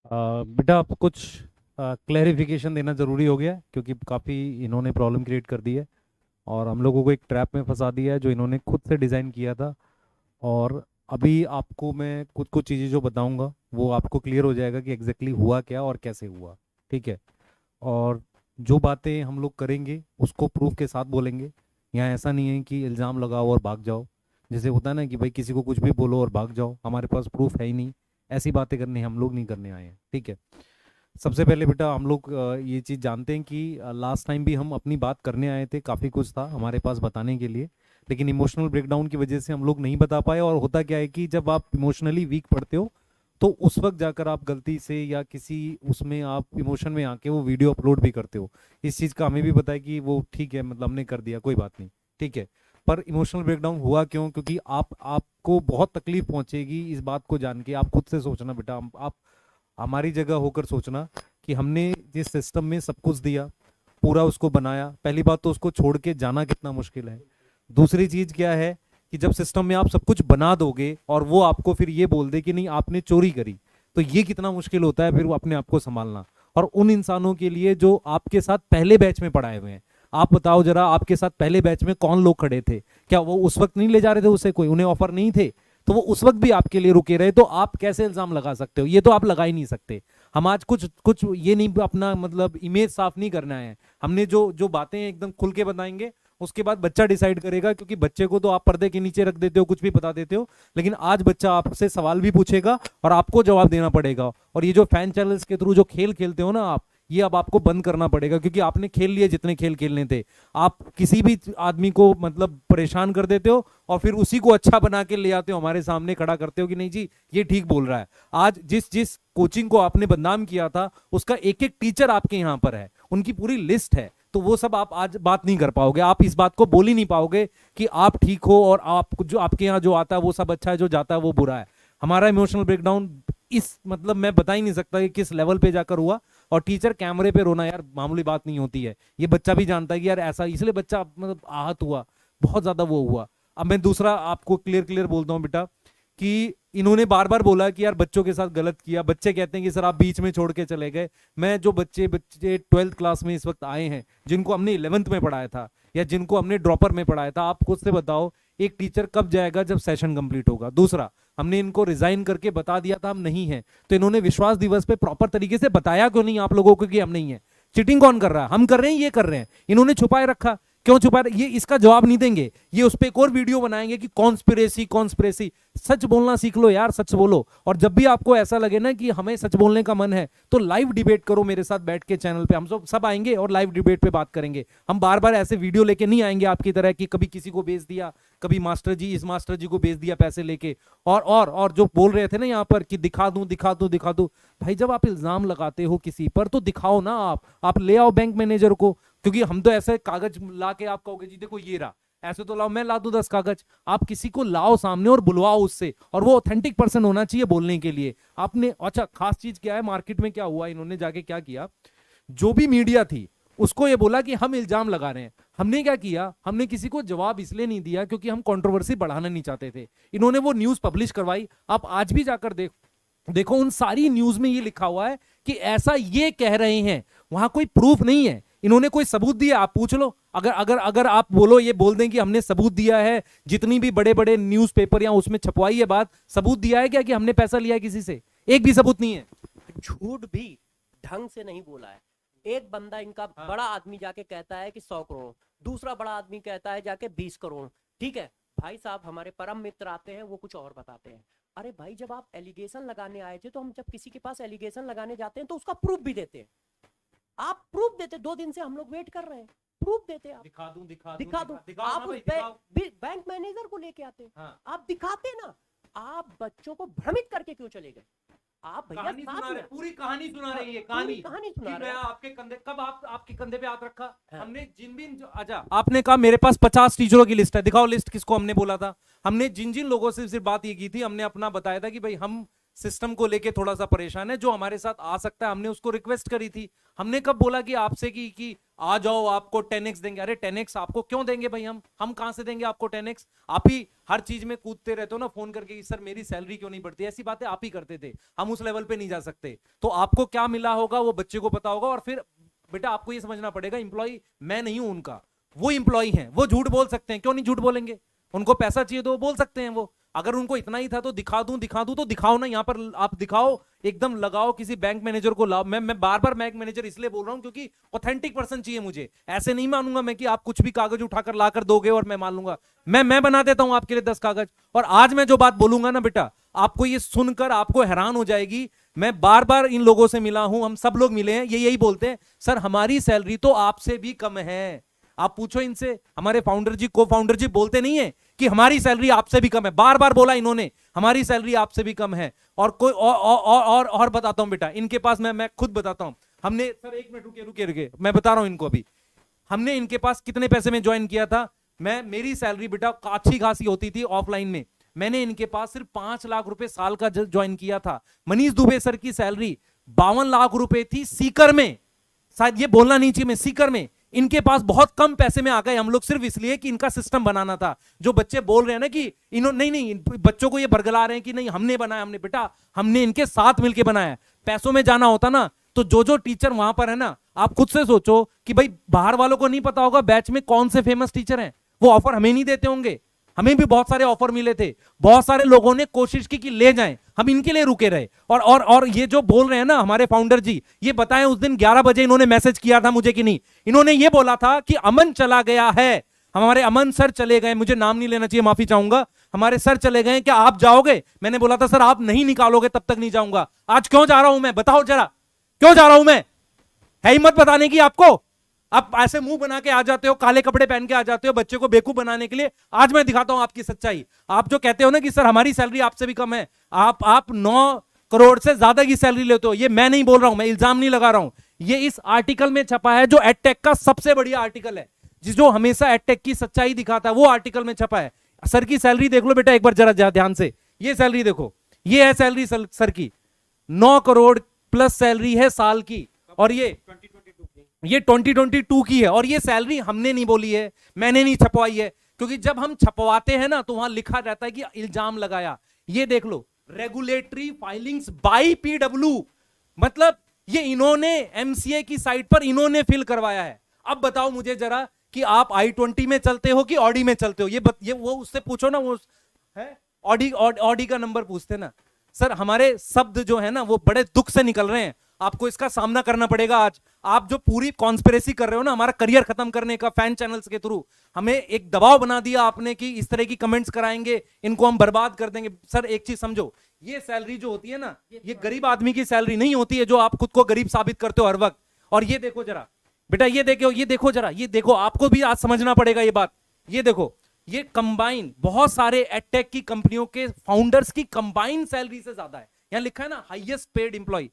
बेटा आप कुछ क्लैरिफिकेशन देना ज़रूरी हो गया है, क्योंकि काफ़ी इन्होंने प्रॉब्लम क्रिएट कर दी है और हम लोगों को एक ट्रैप में फंसा दिया है जो इन्होंने खुद से डिज़ाइन किया था। और अभी आपको मैं कुछ कुछ चीज़ें जो बताऊंगा वो आपको क्लियर हो जाएगा कि एग्जैक्टली हुआ क्या और कैसे हुआ। ठीक है। और जो बातें हम लोग करेंगे उसको प्रूफ के साथ बोलेंगे। यहाँ ऐसा नहीं है कि इल्ज़ाम लगाओ और भाग जाओ। जैसे होता है ना कि भाई किसी को कुछ भी बोलो और भाग जाओ, हमारे पास प्रूफ है ही नहीं। ऐसी बातें करने हम लोग नहीं करने आए हैं। ठीक है। सबसे पहले बेटा हम लोग ये चीज़ जानते हैं कि लास्ट टाइम भी हम अपनी बात करने आए थे, काफ़ी कुछ था हमारे पास बताने के लिए, लेकिन इमोशनल ब्रेकडाउन की वजह से हम लोग नहीं बता पाए। और होता क्या है कि जब आप इमोशनली वीक पड़ते हो तो उस वक्त जाकर आप गलती से या किसी उसमें आप इमोशन में आके वो वीडियो अपलोड भी करते हो। इस चीज़ का हमें भी पता है कि वो ठीक है, मतलब हमने कर दिया, कोई बात नहीं। ठीक है। पर इमोशनल ब्रेकडाउन हुआ क्यों? क्योंकि आपको बहुत तकलीफ पहुंचेगी इस बात को जान के। आप खुद से सोचना बेटा, आप हमारी जगह होकर सोचना कि हमने जिस सिस्टम में सब कुछ दिया, पूरा उसको बनाया, पहली बात तो उसको छोड़ के जाना कितना मुश्किल है। दूसरी चीज क्या है कि जब सिस्टम में आप सब कुछ बना दोगे और वो आपको फिर ये बोल दे कि नहीं आपने चोरी करी, तो ये कितना मुश्किल होता है फिर वो अपने आप को संभालना। और उन इंसानों के लिए जो आपके साथ पहले बैच में पढ़ाए हुए हैं, आप बताओ जरा, आपके साथ पहले बैच में कौन लोग खड़े थे? क्या वो उस वक्त नहीं ले जा रहे थे उसे? कोई उन्हें ऑफर नहीं थे? तो वो उस वक्त भी आपके लिए रुके रहे, तो आप कैसे इल्जाम लगा सकते हो? ये तो आप लगा ही नहीं सकते। हम आज कुछ कुछ ये नहीं, अपना मतलब इमेज साफ नहीं करना है। हमने जो जो बातें एकदम खुल के बताएंगे, उसके बाद बच्चा डिसाइड करेगा, क्योंकि बच्चे को तो आप पर्दे के नीचे रख देते हो, कुछ भी बता देते हो, लेकिन आज बच्चा आपसे सवाल भी पूछेगा और आपको जवाब देना पड़ेगा। और ये जो फैन चैनल्स के थ्रू जो खेल खेलते हो ना आप, ये अब आपको बंद करना पड़ेगा, क्योंकि आपने खेल लिए जितने खेल खेलने थे। आप किसी भी आदमी को मतलब परेशान कर देते हो और फिर उसी को अच्छा बना के ले आते हो, हमारे सामने खड़ा करते हो कि नहीं जी ये ठीक बोल रहा है। आज जिस जिस कोचिंग को आपने बदनाम किया था उसका एक एक टीचर आपके यहाँ पर है, उनकी पूरी लिस्ट है। तो वो सब आप आज बात नहीं कर पाओगे, आप इस बात को बोल ही नहीं पाओगे कि आप ठीक हो और आप जो आपके यहाँ जो आता है वो सब अच्छा है, जो जाता है वो बुरा है। हमारा इमोशनल ब्रेकडाउन इस मतलब मैं बता ही नहीं सकता कि किस लेवल पे जाकर हुआ। और टीचर कैमरे पे रोना यार मामूली बात नहीं होती है, ये बच्चा भी जानता है कि यार ऐसा, इसलिए बच्चा मतलब आहत हुआ, बहुत ज्यादा वो हुआ। अब मैं दूसरा आपको क्लियर क्लियर बोलता हूँ बेटा कि इन्होंने बार बार बोला कि यार बच्चों के साथ गलत किया। बच्चे कहते हैं कि सर आप बीच में छोड़ के चले गए। मैं जो बच्चे बच्चे 12th क्लास में इस वक्त आए हैं, जिनको हमने 11th में पढ़ाया था या जिनको हमने ड्रॉपर में पढ़ाया था, आप खुद से बताओ एक टीचर कब जाएगा जब सेशन कंप्लीट होगा? दूसरा, हमने इनको रिजाइन करके बता दिया था हम नहीं है, तो इन्होंने विश्वास दिवस पे प्रॉपर तरीके से बताया क्यों नहीं आप लोगों को कि हम नहीं है? चीटिंग कौन कर रहा है? हम कर रहे हैं, ये कर रहे हैं। इन्होंने छुपाए रखा, क्यों छुपा रहे? ये इसका जवाब नहीं देंगे। ये उस पर एक और वीडियो बनाएंगे कि कॉन्स्पिरेसी कॉन्स्पिरेसी। सच बोलना सीख लो यार, सच बोलो। और जब भी आपको ऐसा लगे ना कि हमें सच बोलने का मन है, तो लाइव डिबेट करो मेरे साथ बैठ के चैनल पे। हम सब आएंगे और लाइव डिबेट पे बात करेंगे। हम बार बार ऐसे वीडियो लेके नहीं आएंगे आपकी तरह कि कभी किसी को बेच दिया, कभी मास्टर जी इस मास्टर जी को बेच दिया पैसे लेके। और जो बोल रहे थे ना यहाँ पर कि दिखा दूं दिखा दूं दिखा दूं, भाई जब आप इल्जाम लगाते हो किसी पर तो दिखाओ ना। आप ले आओ बैंक मैनेजर को, क्योंकि हम तो ऐसे कागज ला के आप कहोगे जी देखो ये रहा, ऐसे तो लाओ, मैं ला दूं 10 कागज। आप किसी को लाओ सामने और बुलवाओ उससे, और वो ऑथेंटिक पर्सन होना चाहिए बोलने के लिए। आपने अच्छा खास चीज क्या है मार्केट में, क्या हुआ, इन्होंने जाके क्या किया, जो भी मीडिया थी उसको ये बोला कि हम इल्जाम लगा रहे हैं। हमने क्या किया, हमने किसी को जवाब इसलिए नहीं दिया क्योंकि हम कंट्रोवर्सी बढ़ाना नहीं चाहते थे। इन्होंने वो न्यूज पब्लिश करवाई, आप आज भी जाकर देखो उन सारी न्यूज में ये लिखा हुआ है कि ऐसा ये कह रहे हैं। वहां कोई प्रूफ नहीं है, इन्होंने कोई सबूत दिया? आप पूछ लो। अगर अगर अगर आप बोलो, ये बोल दें कि हमने सबूत दिया है, जितनी भी बड़े बड़े न्यूज़पेपर या उसमें छपवाई है बात, सबूत दिया है क्या कि हमने पैसा लिया है किसी से? एक भी सबूत नहीं है। झूठ भी ढंग से नहीं बोला है। एक बंदा इनका हाँ। बड़ा आदमी जाके कहता है कि 100 करोड़, दूसरा बड़ा आदमी कहता है जाके 20 करोड़। ठीक है भाई साहब, हमारे परम मित्र आते हैं वो कुछ और बताते हैं। अरे भाई जब आप एलिगेशन लगाने आए थे, तो हम जब किसी के पास एलिगेशन लगाने जाते हैं तो उसका प्रूफ भी देते हैं। आप प्रूफ देते, 2 दिन से हम लोग वेट कर रहे हैं, प्रूफ देते आप। दिखा दूं दिखा दूं दिखा दो, दिखाओ आप ना उस भाई, दिखाओ। बैंक मैनेजर को लेके आते, हाँ। आप दिखाते ना। आप बच्चों को भ्रमित करके क्यों चले गए? आप भैया कहानी साथ सुना रहे, में पूरी कहानी सुना रही है, पूरी कहानी कहानी कि सुना रहे मैं हैं। आपके कंधे, कब आप आपके कंधे पे हाथ रखा? हाँ। हमने जिन भी अच्छा, आपने कहा मेरे पास 50 टीचरों की लिस्ट है, दिखाओ लिस्ट, किसको हमने बोला था? हमने जिन जिन लोगों से सिर्फ बात ये की थी, हमने अपना बताया था कि भाई हम सिस्टम को लेके थोड़ा सा परेशान है, जो हमारे साथ आ सकता है, हमने उसको रिक्वेस्ट करी थी। हमने कब बोला कि आपसे कि आ जाओ आपको 10x देंगे। अरे 10x आपको क्यों देंगे भाई? हम कहां से देंगे आपको 10x? आप ही हर चीज में कूदते रहते हो ना फोन करके कि सर मेरी सैलरी क्यों नहीं बढ़ती। ऐसी बातें आप ही करते थे, हम उस लेवल पे नहीं जा सकते। तो आपको क्या मिला होगा वो बच्चे को पता होगा। और फिर बेटा आपको ये समझना पड़ेगा, इंप्लॉय मैं नहीं हूं उनका, वो इंप्लॉय हैं। वो झूठ बोल सकते हैं, क्यों नहीं झूठ बोलेंगे? उनको पैसा चाहिए तो वो बोल सकते हैं। वो अगर उनको इतना ही था तो दिखा दूं तो दिखाओ ना। यहाँ पर आप दिखाओ, एकदम लगाओ, किसी बैंक मैनेजर को लाओ। मैं बार बार बैंक मैनेजर इसलिए बोल रहा हूं क्योंकि ऑथेंटिक पर्सन चाहिए मुझे। ऐसे नहीं मानूंगा मैं कि आप कुछ भी कागज उठाकर लाकर दोगे और मैं मान लूंगा। मैं बना देता हूं आपके लिए 10 कागज। और आज मैं जो बात बोलूंगा ना बेटा, आपको ये सुनकर आपको हैरान हो जाएगी। मैं बार बार इन लोगों से मिला हूं, हम सब लोग मिले हैं, ये यही बोलते हैं सर हमारी सैलरी तो आपसे भी कम है। आप पूछो इनसे, हमारे फाउंडर जी, को फाउंडर जी बोलते नहीं है कि हमारी सैलरी आपसे भी कम है? बार बार बोला इन्होंने हमारी सैलरी आपसे भी कम है। और कोई और बताता हूं बेटा, इनके पास मैं खुद बताता हूं। हमने, सर एक मिनट रुके, मैं बता रहा हूं इनको अभी। हमने इनके पास कितने पैसे में ज्वाइन किया था? मेरी सैलरी बेटा अच्छी खासी होती थी ऑफलाइन में। मैंने इनके पास सिर्फ 5 लाख रुपए साल का ज्वाइन किया था। मनीष दुबे सर की सैलरी 52 लाख रुपए थी सीकर में। शायद ये बोलना नहीं चाहिए, मैं सीकर में। इनके पास बहुत कम पैसे में आ गए हम लोग, सिर्फ इसलिए कि इनका सिस्टम बनाना था। जो बच्चे बोल रहे हैं ना कि इन्होंने नहीं, बच्चों को ये बरगला रहे हैं कि नहीं हमने बनाया, हमने बेटा हमने इनके साथ मिलकर बनाया। पैसों में जाना होता ना तो जो टीचर वहां पर है ना, आप खुद से सोचो कि भाई बाहर वालों को नहीं पता होगा बैच में कौन से फेमस टीचर हैं, वो ऑफर हमें नहीं देते होंगे। हमें भी बहुत सारे ऑफर मिले थे, बहुत सारे लोगों ने कोशिश की कि ले जाएं, हम इनके लिए रुके रहे। और ये जो बोल रहे हैं ना हमारे फाउंडर जी, ये बताएं उस दिन 11 बजे इन्होंने मैसेज किया था मुझे कि नहीं? इन्होंने ये बोला था कि अमन चला गया है, हमारे अमन सर चले गए, मुझे नाम नहीं लेना चाहिए, माफी चाहूंगा, हमारे सर चले गए, क्या आप जाओगे? मैंने बोला था सर आप नहीं निकालोगे तब तक नहीं जाऊंगा। आज क्यों जा रहा हूं मैं, बताओ जरा, क्यों जा रहा हूं मैं? है हिम्मत बताने की आपको? आप ऐसे मुंह बना के आ जाते हो, काले कपड़े पहन के आ जाते हो बच्चे को बेवकूफ बनाने के लिए। आज मैं दिखाता हूं आपकी सच्चाई। आप जो कहते हो ना कि सर हमारी सैलरी आपसे भी कम है, आप 9 करोड़ से ज्यादा की सैलरी लेते हो। ये मैं नहीं बोल रहा हूं, मैं इल्जाम नहीं लगा रहा हूं, ये इस आर्टिकल में छपा है जो एडटेक का सबसे बढ़िया आर्टिकल है, जो हमेशा एडटेक की सच्चाई दिखाता है, वो आर्टिकल में छपा है। सर की सैलरी देख लो बेटा एक बार जरा ध्यान से, ये सैलरी देखो, ये है सैलरी सर की, 9 करोड़ प्लस सैलरी है साल की। और ये 2022 की है। और ये सैलरी हमने नहीं बोली है, मैंने नहीं छपवाई है, क्योंकि जब हम छपवाते हैं ना तो वहां लिखा रहता है कि इल्जाम लगाया। ये देख लो, रेगुलेटरी फाइलिंग्स बाय पीडब्ल्यू, मतलब ये इन्होंने एमसीए की साइट पर इन्होंने फिल करवाया है। अब बताओ मुझे जरा कि आप i20 में चलते हो कि ऑडी में चलते हो? ये वो उससे पूछो ना, वो है ऑडी का नंबर पूछते ना। सर हमारे शब्द जो है ना वो बड़े दुख से निकल रहे हैं, आपको इसका सामना करना पड़ेगा आज। आप जो पूरी कॉन्स्पिरेसी कर रहे हो ना हमारा करियर खत्म करने का, फैन चैनल्स के थ्रू हमें एक दबाव बना दिया आपने कि इस तरह की कमेंट्स कराएंगे, इनको हम बर्बाद कर देंगे। सर एक चीज समझो, ये सैलरी जो होती है ना, ये गरीब आदमी की सैलरी नहीं होती है जो आप खुद को गरीब साबित करते हो हर वक्त। और ये देखो जरा बेटा, ये देखो जरा, ये देखो, आपको भी आज समझना पड़ेगा ये बात। ये देखो, ये कंबाइन बहुत सारे एडटेक की कंपनियों के फाउंडर्स की कंबाइन सैलरी से ज्यादा है। यहां लिखा है ना हाईएस्ट पेड एम्प्लॉय।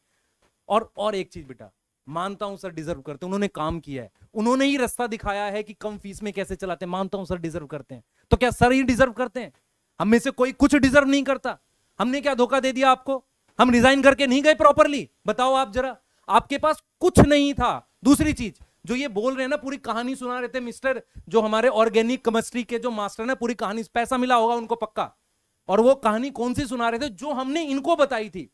और एक चीज बेटा, मानता हूं सर डिजर्व करते हैं, उन्होंने काम किया है, उन्होंने ही रास्ता दिखाया है कि कम फीस में कैसे चलाते हैं। मानता हूं सर डिजर्व करते हैं, तो क्या सर ही डिजर्व करते हैं? हम में से कोई कुछ डिजर्व नहीं करता। हमने क्या धोखा दे दिया आपको? हम रिजाइन करके नहीं गए प्रॉपरली? बताओ आप जरा, आपके पास कुछ नहीं था। दूसरी चीज जो ये बोल रहे हैं ना, पूरी कहानी सुना रहे थे मिस्टर, जो हमारे ऑर्गेनिक केमिस्ट्री के जो मास्टर ना, पूरी कहानी, पैसा मिला होगा उनको पक्का। और वो कहानी कौन सी सुना रहे थे? जो हमने इनको बताई थी।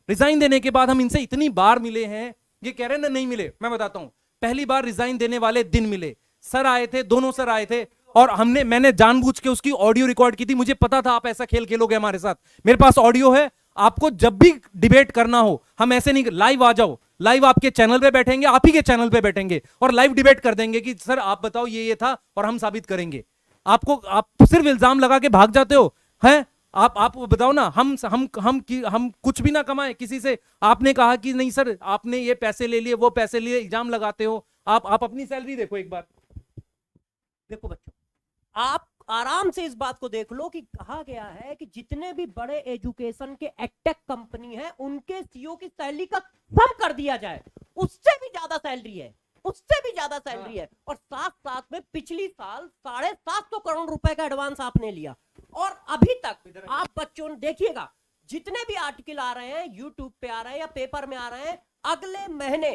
रिजाइन देने के बाद हम इनसे इतनी बार मिले हैं, ये कह रहे हैं ना नहीं मिले। मैं बताता हूं, पहली बार रिजाइन देने वाले दिन मिले, सर आए थे, दोनों सर आए थे, और मैंने जानबूझ के उसकी ऑडियो रिकॉर्ड की थी। मुझे पता था आप ऐसा खेल खेलोगे हमारे साथ। मेरे पास ऑडियो है, आपको जब भी डिबेट करना हो, हम ऐसे नहीं, लाइव आ जाओ, लाइव आपके चैनल पे बैठेंगे, आप ही के चैनल पे बैठेंगे और लाइव डिबेट कर देंगे कि सर आप बताओ ये था, और हम साबित करेंगे। आप सिर्फ इल्जाम लगा के भाग जाते हो हैं। आप बताओ ना, हम कुछ भी ना कमाए किसी से। आपने कहा कि नहीं सर आपने ये पैसे ले लिए, वो पैसे लिए, इल्जाम लगाते हो। आप अपनी सैलरी देखो एक बार। देखो बच्चों, आप आराम से इस बात को देख लो कि कहा गया है कि जितने भी बड़े एजुकेशन के एडटेक कंपनी हैं उनके सीईओ की सैलरी का कम कर दिया जाए, उससे भी ज्यादा सैलरी है, उससे भी ज्यादा सैलरी है। और साथ साथ में पिछली साल 750 करोड़ रुपए का एडवांस आपने लिया। और अभी तक आप बच्चों देखिएगा, जितने भी आर्टिकल आ रहे हैं यूट्यूब पे आ रहे हैं या पेपर में आ रहे हैं, अगले महीने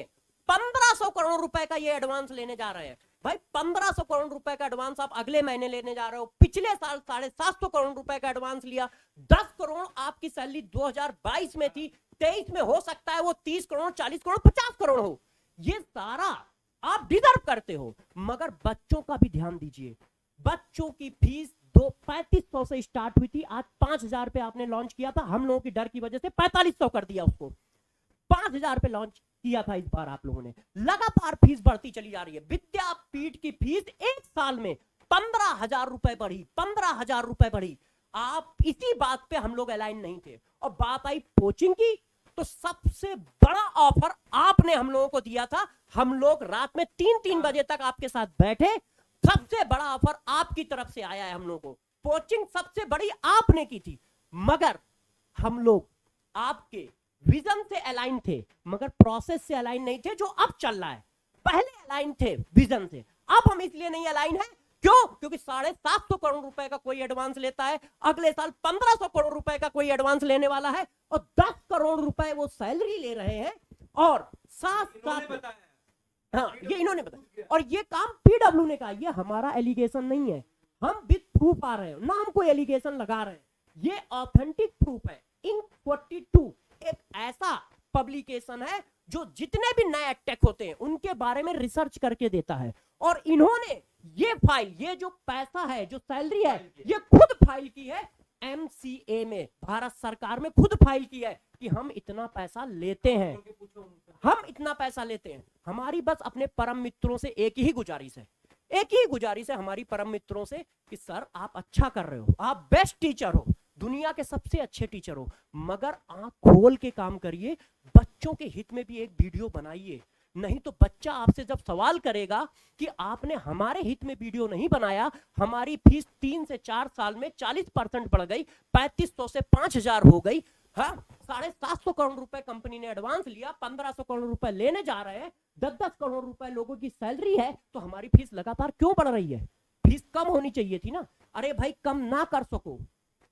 1500 करोड़ रुपए का ये एडवांस लेने जा रहे हैं भाई। 1500 करोड़ रुपए का एडवांस आप अगले महीने लेने जा रहे हो। पिछले साल 750 करोड़ रुपए का एडवांस लिया। 10 करोड़ आपकी सैलरी 2022 में थी, 23 में हो सकता है वो 30 करोड़, 40 करोड़, 50 करोड़ हो। ये सारा आप डिजर्व करते हो, मगर बच्चों का भी ध्यान दीजिए। बच्चों की फीस 3500 से स्टार्ट हुई थी, आज 5000 पे आपने लॉन्च किया था। हम लोगों की डर की वजह से 4500 कर दिया उसको, 5000 पे लॉन्च किया था इस बार आप लोगों ने। लगातार फीस बढ़ती चली जा रही है। विद्यापीठ की फीस एक साल में 15,000 रुपए बढ़ी, 15,000 रुपए बढ़ी। आप इसी बात पे हम लोग अलाइन नहीं थे। और बात आई कोचिंग की, तो सबसे बड़ा ऑफर आपने हम लोगों को दिया था। हम लोग रात में 3-3 बजे तक आपके साथ बैठे। सबसे बड़ा ऑफर आपकी तरफ से आया है हम लोगों को। कोचिंग सबसे बड़ी आपने की थी, मगर हम लोग आपके विजन से अलाइन थे, मगर प्रोसेस से अलाइन नहीं थे जो अब चल रहा है। पहले अलाइन थे विजन से, अब हम इसलिए नहीं अलाइन है। क्यों? क्योंकि 750 करोड़ रुपए का कोई एडवांस लेता है, अगले साल 1500 करोड़ रुपए का कोई एडवांस लेने वाला है, और 10 करोड़ रुपए वो सैलरी ले रहे हैं। और साथ हाँ, ये इन्होंने बताया। और ये काम पीडब्ल्यू ने कहा, ये हमारा एलिगेशन नहीं है, हम विद प्रूफ आ रहे हैं, ना हम कोई एलिगेशन लगा रहे हैं। ये ऑथेंटिक प्रूफ है। इंक 42 एक ऐसा पब्लिकेशन है जो जितने भी नए अटैक होते हैं उनके बारे में रिसर्च करके देता है। और इन्होंने ये फाइल, ये जो पैसा है, जो सैलरी है, ये खुद फाइल की है MCA में, भारत सरकार में खुद फाइल की है कि हम इतना पैसा लेते हैं, हम इतना पैसा लेते हैं। हमारी बस अपने परम मित्रों से एक ही गुजारिश है, एक ही गुजारिश है हमारी परम मित्रों से कि सर आप अच्छा कर रहे हो, आप बेस्ट टीचर हो, दुनिया के सबसे अच्छे टीचर हो, मगर आंख खोल के काम करिए। बच्चों के हित में भी एक वीडियो बनाइए, नहीं तो बच्चा आपसे जब सवाल करेगा कि आपने हमारे हित में वीडियो नहीं बनाया, हमारी फीस 3 से 4 साल में 40% बढ़ गई, 3500 से 5000 हो गई। हाँ, 750 करोड़ रुपए कंपनी ने एडवांस लिया, 1500 करोड़ रुपए लेने जा रहे हैं, 10-10 करोड़ रुपए लोगों की सैलरी है, तो हमारी फीस लगातार क्यों बढ़ रही है? फीस कम होनी चाहिए थी ना। अरे भाई, कम ना कर सको,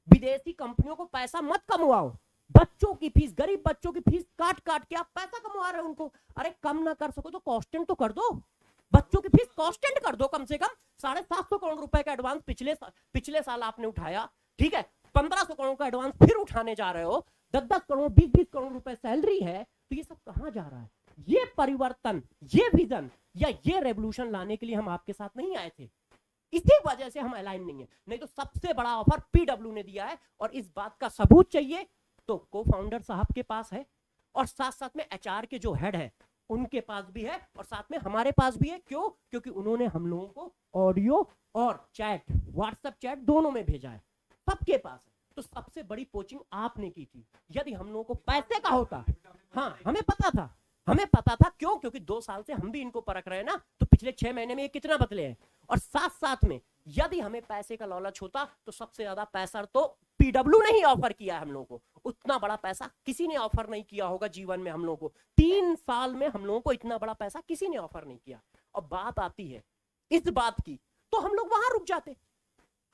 विदेशी कंपनियों को पैसा मत कमवाओ। बच्चों की फीस, गरीब बच्चों की फीस काट काट के आप पैसा कमवा रहे हो उनको। अरे कम ना कर सको तो कांस्टेंट तो कर दो, बच्चों की फीस कांस्टेंट कर दो। कम से कम 750 करोड़ रुपए का एडवांस पिछले साल आपने उठाया, ठीक है, 1500 करोड़ का एडवांस फिर उठाने जा रहे हो, 10-10 करोड़, 20-20 करोड़ रुपए सैलरी है, तो ये सब कहां जा रहा है? ये परिवर्तन, ये विजन या ये रेवोल्यूशन लाने के लिए हम आपके साथ नहीं आए थे, इसी वजह से हम अलाइन नहीं है। नहीं तो सबसे बड़ा ऑफर पीडब्ल्यू ने दिया है, और इस बात का सबूत चाहिए तो को फाउंडर साहब के पास है, और साथ साथ में एचआर के जो हेड है उनके पास भी है, और साथ में हमारे पास भी है। क्यों? क्योंकि उन्होंने हम लोगों को ऑडियो और चैट, व्हाट्सएप चैट दोनों में भेजा है, सबके पास है। तो सबसे बड़ी कोचिंग आपने की थी। यदि हम लोगों को पैसे का होता, हाँ हमें पता था, हमें पता था। क्यों? क्योंकि 2 साल से हम भी इनको परख रहे हैं ना, तो पिछले 6 महीने में ये कितना बदले हैं। और साथ साथ में यदि हमें पैसे का लालच होता तो सबसे ज्यादा पैसा तो पीडब्ल्यू ने ही ऑफर किया है हम लोगों को। उतना बड़ा पैसा किसी ने ऑफर नहीं किया होगा जीवन में हम लोगों को। 3 साल में हम लोगों को इतना बड़ा पैसा किसी ने ऑफर नहीं किया। और बात आती है इस बात की, तो हम लोग वहां रुक जाते,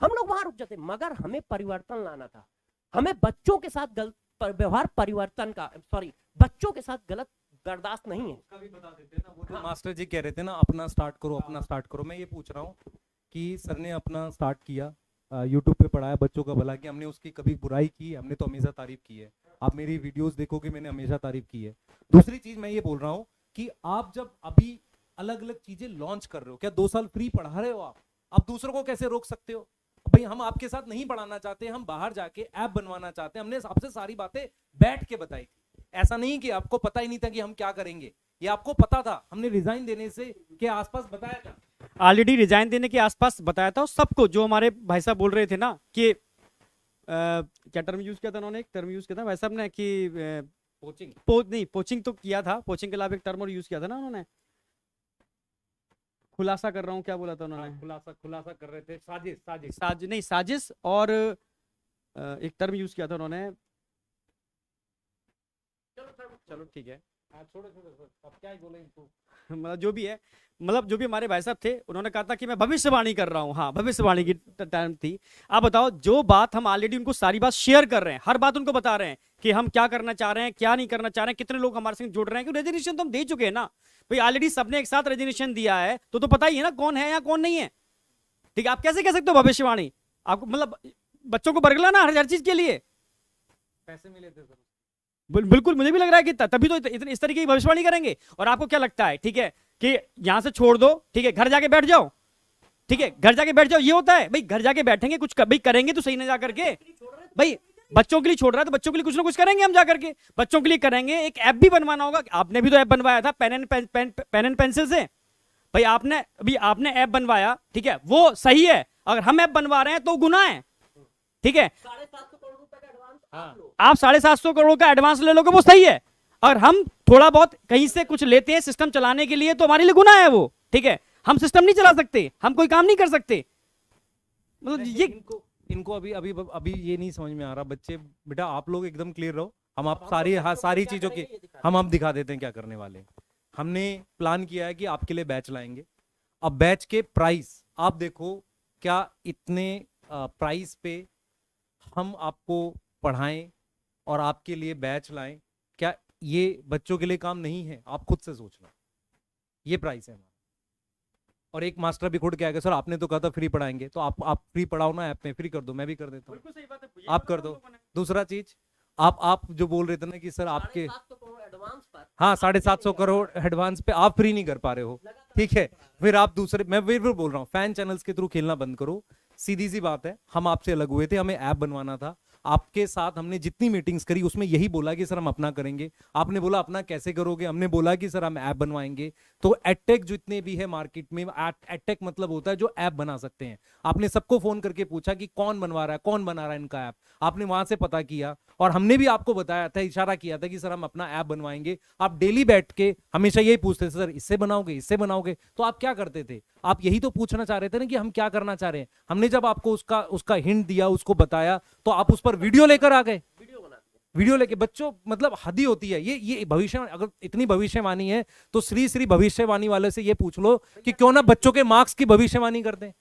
हम लोग वहां रुक जाते। मगर हमें परिवर्तन लाना था, हमें बच्चों के साथ गलत व्यवहार परिवर्तन का, सॉरी, बच्चों के साथ गलत बर्दाश्त नहीं है। उसका भी बता देते हैं ना, वो जो मास्टर जी कह रहे थे ना, अपना स्टार्ट करो, अपना स्टार्ट करो। मैं ये पूछ रहा हूँ कि सर ने अपना स्टार्ट किया, यूट्यूब पे पढ़ाया, बच्चों का भला किया, हमने उसकी कभी बुराई की? हमने तो हमेशा तारीफ की है। आप मेरी वीडियोस देखोगे, मैंने हमेशा तारीफ की है। दूसरी चीज मैं ये बोल रहा हूँ कि आप जब अभी अलग अलग चीजें लॉन्च कर रहे हो, क्या 2 साल फ्री पढ़ा रहे हो आप दूसरों को कैसे रोक सकते हो? भाई हम आपके साथ नहीं पढ़ाना चाहते, हम बाहर जाके ऐप बनवाना चाहते हैं। हमने आपसे सारी बातें बैठ के बताई थी। ऐसा नहीं कि आपको पता ही नहीं था कि हम क्या करेंगे, ये आपको पता था। हमने रिजाइन देने से के आसपास बताया था, ऑलरेडी रिजाइन देने के आसपास बताया था। और सबको, जो हमारे भाई साहब बोल रहे थे ना कि क्या टर्म यूज किया था उन्होंने, एक टर्म यूज किया था भाई साहब ने कि पोचिंग तो किया था, पोचिंग के अलावा एक टर्म और यूज किया था ना उन्होंने, खुलासा कर रहा हूँ, क्या बोला था उन्होंने? खुलासा कर रहे थे, साजिश। और एक टर्म यूज किया था उन्होंने, चलो ठीक है, अब क्या ही बोले इनको। मतलब जो भी है, मतलब जो भी हमारे भाई साहब थे उन्होंने कहा था कि मैं भविष्यवाणी कर रहा हूँ। हाँ, भविष्यवाणी की टाइम थी। आप बताओ, जो बात हम ऑलरेडी उनको सारी बात शेयर कर रहे हैं, हर बात उनको बता रहे हैं कि हम क्या करना चाह रहे हैं, क्या नहीं करना चाह रहे हैं, कितने लोग हमारे संग जुड़ रहे हैं, क्योंकि रेजिग्नेशन तो हम दे चुके हैं ना भाई, ऑलरेडी सबने एक साथ रेजिग्नेशन दिया है, तो पता ही है ना कौन है या कौन नहीं है। ठीक है, आप कैसे कह सकते हो भविष्यवाणी? आपको मतलब बच्चों को बरगलाना हर चीज के लिए। पैसे मिले थे सर। बिल्कुल, मुझे भी लग रहा है कि तभी तो इस तरीके की भविष्यवाणी करेंगे। और आपको क्या लगता है, ठीक है, कि यहां से छोड़ दो, ठीक है, घर जाके बैठ जाओ, ठीक है, घर जाके बैठ जाओ, ये होता है भाई? घर जाके बैठेंगे, कुछ भाई करेंगे तो सही ना जा करके भाई। बच्चों के लिए छोड़ रहा है तो बच्चों के लिए कुछ ना कुछ करेंगे हम जा करके, बच्चों के लिए करेंगे। एक ऐप भी बनवाना होगा, आपने भी तो ऐप बनवाया था पेन एंड पेंसिल से भाई। आपने ऐप बनवाया, ठीक है, वो सही है। अगर हम ऐप बनवा रहे हैं तो गुनाह है, ठीक है। 750 करोड़ रुपए का एडवांस आप 750 करोड़ का एडवांस ले लोगे, वो सही है। अगर हम थोड़ा बहुत कहीं से कुछ लेते हैं सिस्टम चलाने के लिए, तो हमारे लिए गुनाह है वो, ठीक है। हम सिस्टम नहीं चला सकते, हम कोई काम नहीं कर सकते। मतलब ये इनको अभी अभी अभी ये नहीं समझ में आ रहा। बच्चे बेटा आप लोग एकदम क्लियर रहो, हम आप सारी सारी चीजों की हम आप दिखा देते हैं क्या करने वाले हैं। हमने प्लान किया है कि आपके लिए बैच लाएंगे। अब बैच के प्राइस आप देखो, क्या इतने प्राइस पे हम आपको पढ़ाएं और आपके लिए बैच लाएं, क्या ये बच्चों के लिए काम नहीं है? आप खुद से सोच लो, ये प्राइस है हमारा। और एक मास्टर भी खुद क्या, सर आपने तो कहा था फ्री पढ़ाएंगे, तो आप फ्री पढ़ाओ ना, ऐप में फ्री कर दो, मैं भी कर देता हूँ, आप कर दो। दूसरा चीज, आप जो बोल रहे थे ना कि सर आपके 750 करोड़ एडवांस पर, हाँ 750 करोड़ एडवांस पे आप फ्री नहीं कर पा रहे हो, ठीक है। फिर आप दूसरे, मैं फिर बोल रहा हूँ, फैन चैनल्स के थ्रू खेलना बंद करो। सीधी सी बात है, हम आपसे अलग हुए थे, हमें ऐप बनवाना था। आपके साथ हमने जितनी मीटिंग्स करी उसमें यही बोला कि सर हम अपना करेंगे। आपने बोला अपना कैसे करोगे, हमने बोला कि सर हम ऐप बनवाएंगे। तो एडटेक जितने भी है मार्केट में, एडटेक मतलब होता है जो ऐप बना सकते हैं। आपने सबको फोन करके पूछा कि कौन बनवा रहा है, कौन बना रहा है इनका ऐप, आपने वहां से पता किया और हमने भी आपको बताया था, इशारा किया था कि सर हम अपना ऐप बनवाएंगे। आप डेली बैठ के हमेशा यही पूछते थे, सर इससे बनाओगे, इससे बनाओगे। तो आप क्या करते थे? आप यही तो पूछना चाह रहे थे ना कि हम क्या करना चाह रहे हैं। हमने जब आपको उसका हिंट दिया, उसको बताया, तो आप उस पर वीडियो लेकर आ गए। वीडियो लेके बच्चों, मतलब हद ही होती है ये भविष्य। अगर इतनी भविष्यवाणी है तो श्री भविष्यवाणी वाले से ये पूछ लो कि क्यों ना बच्चों के मार्क्स की भविष्यवाणी कर दे।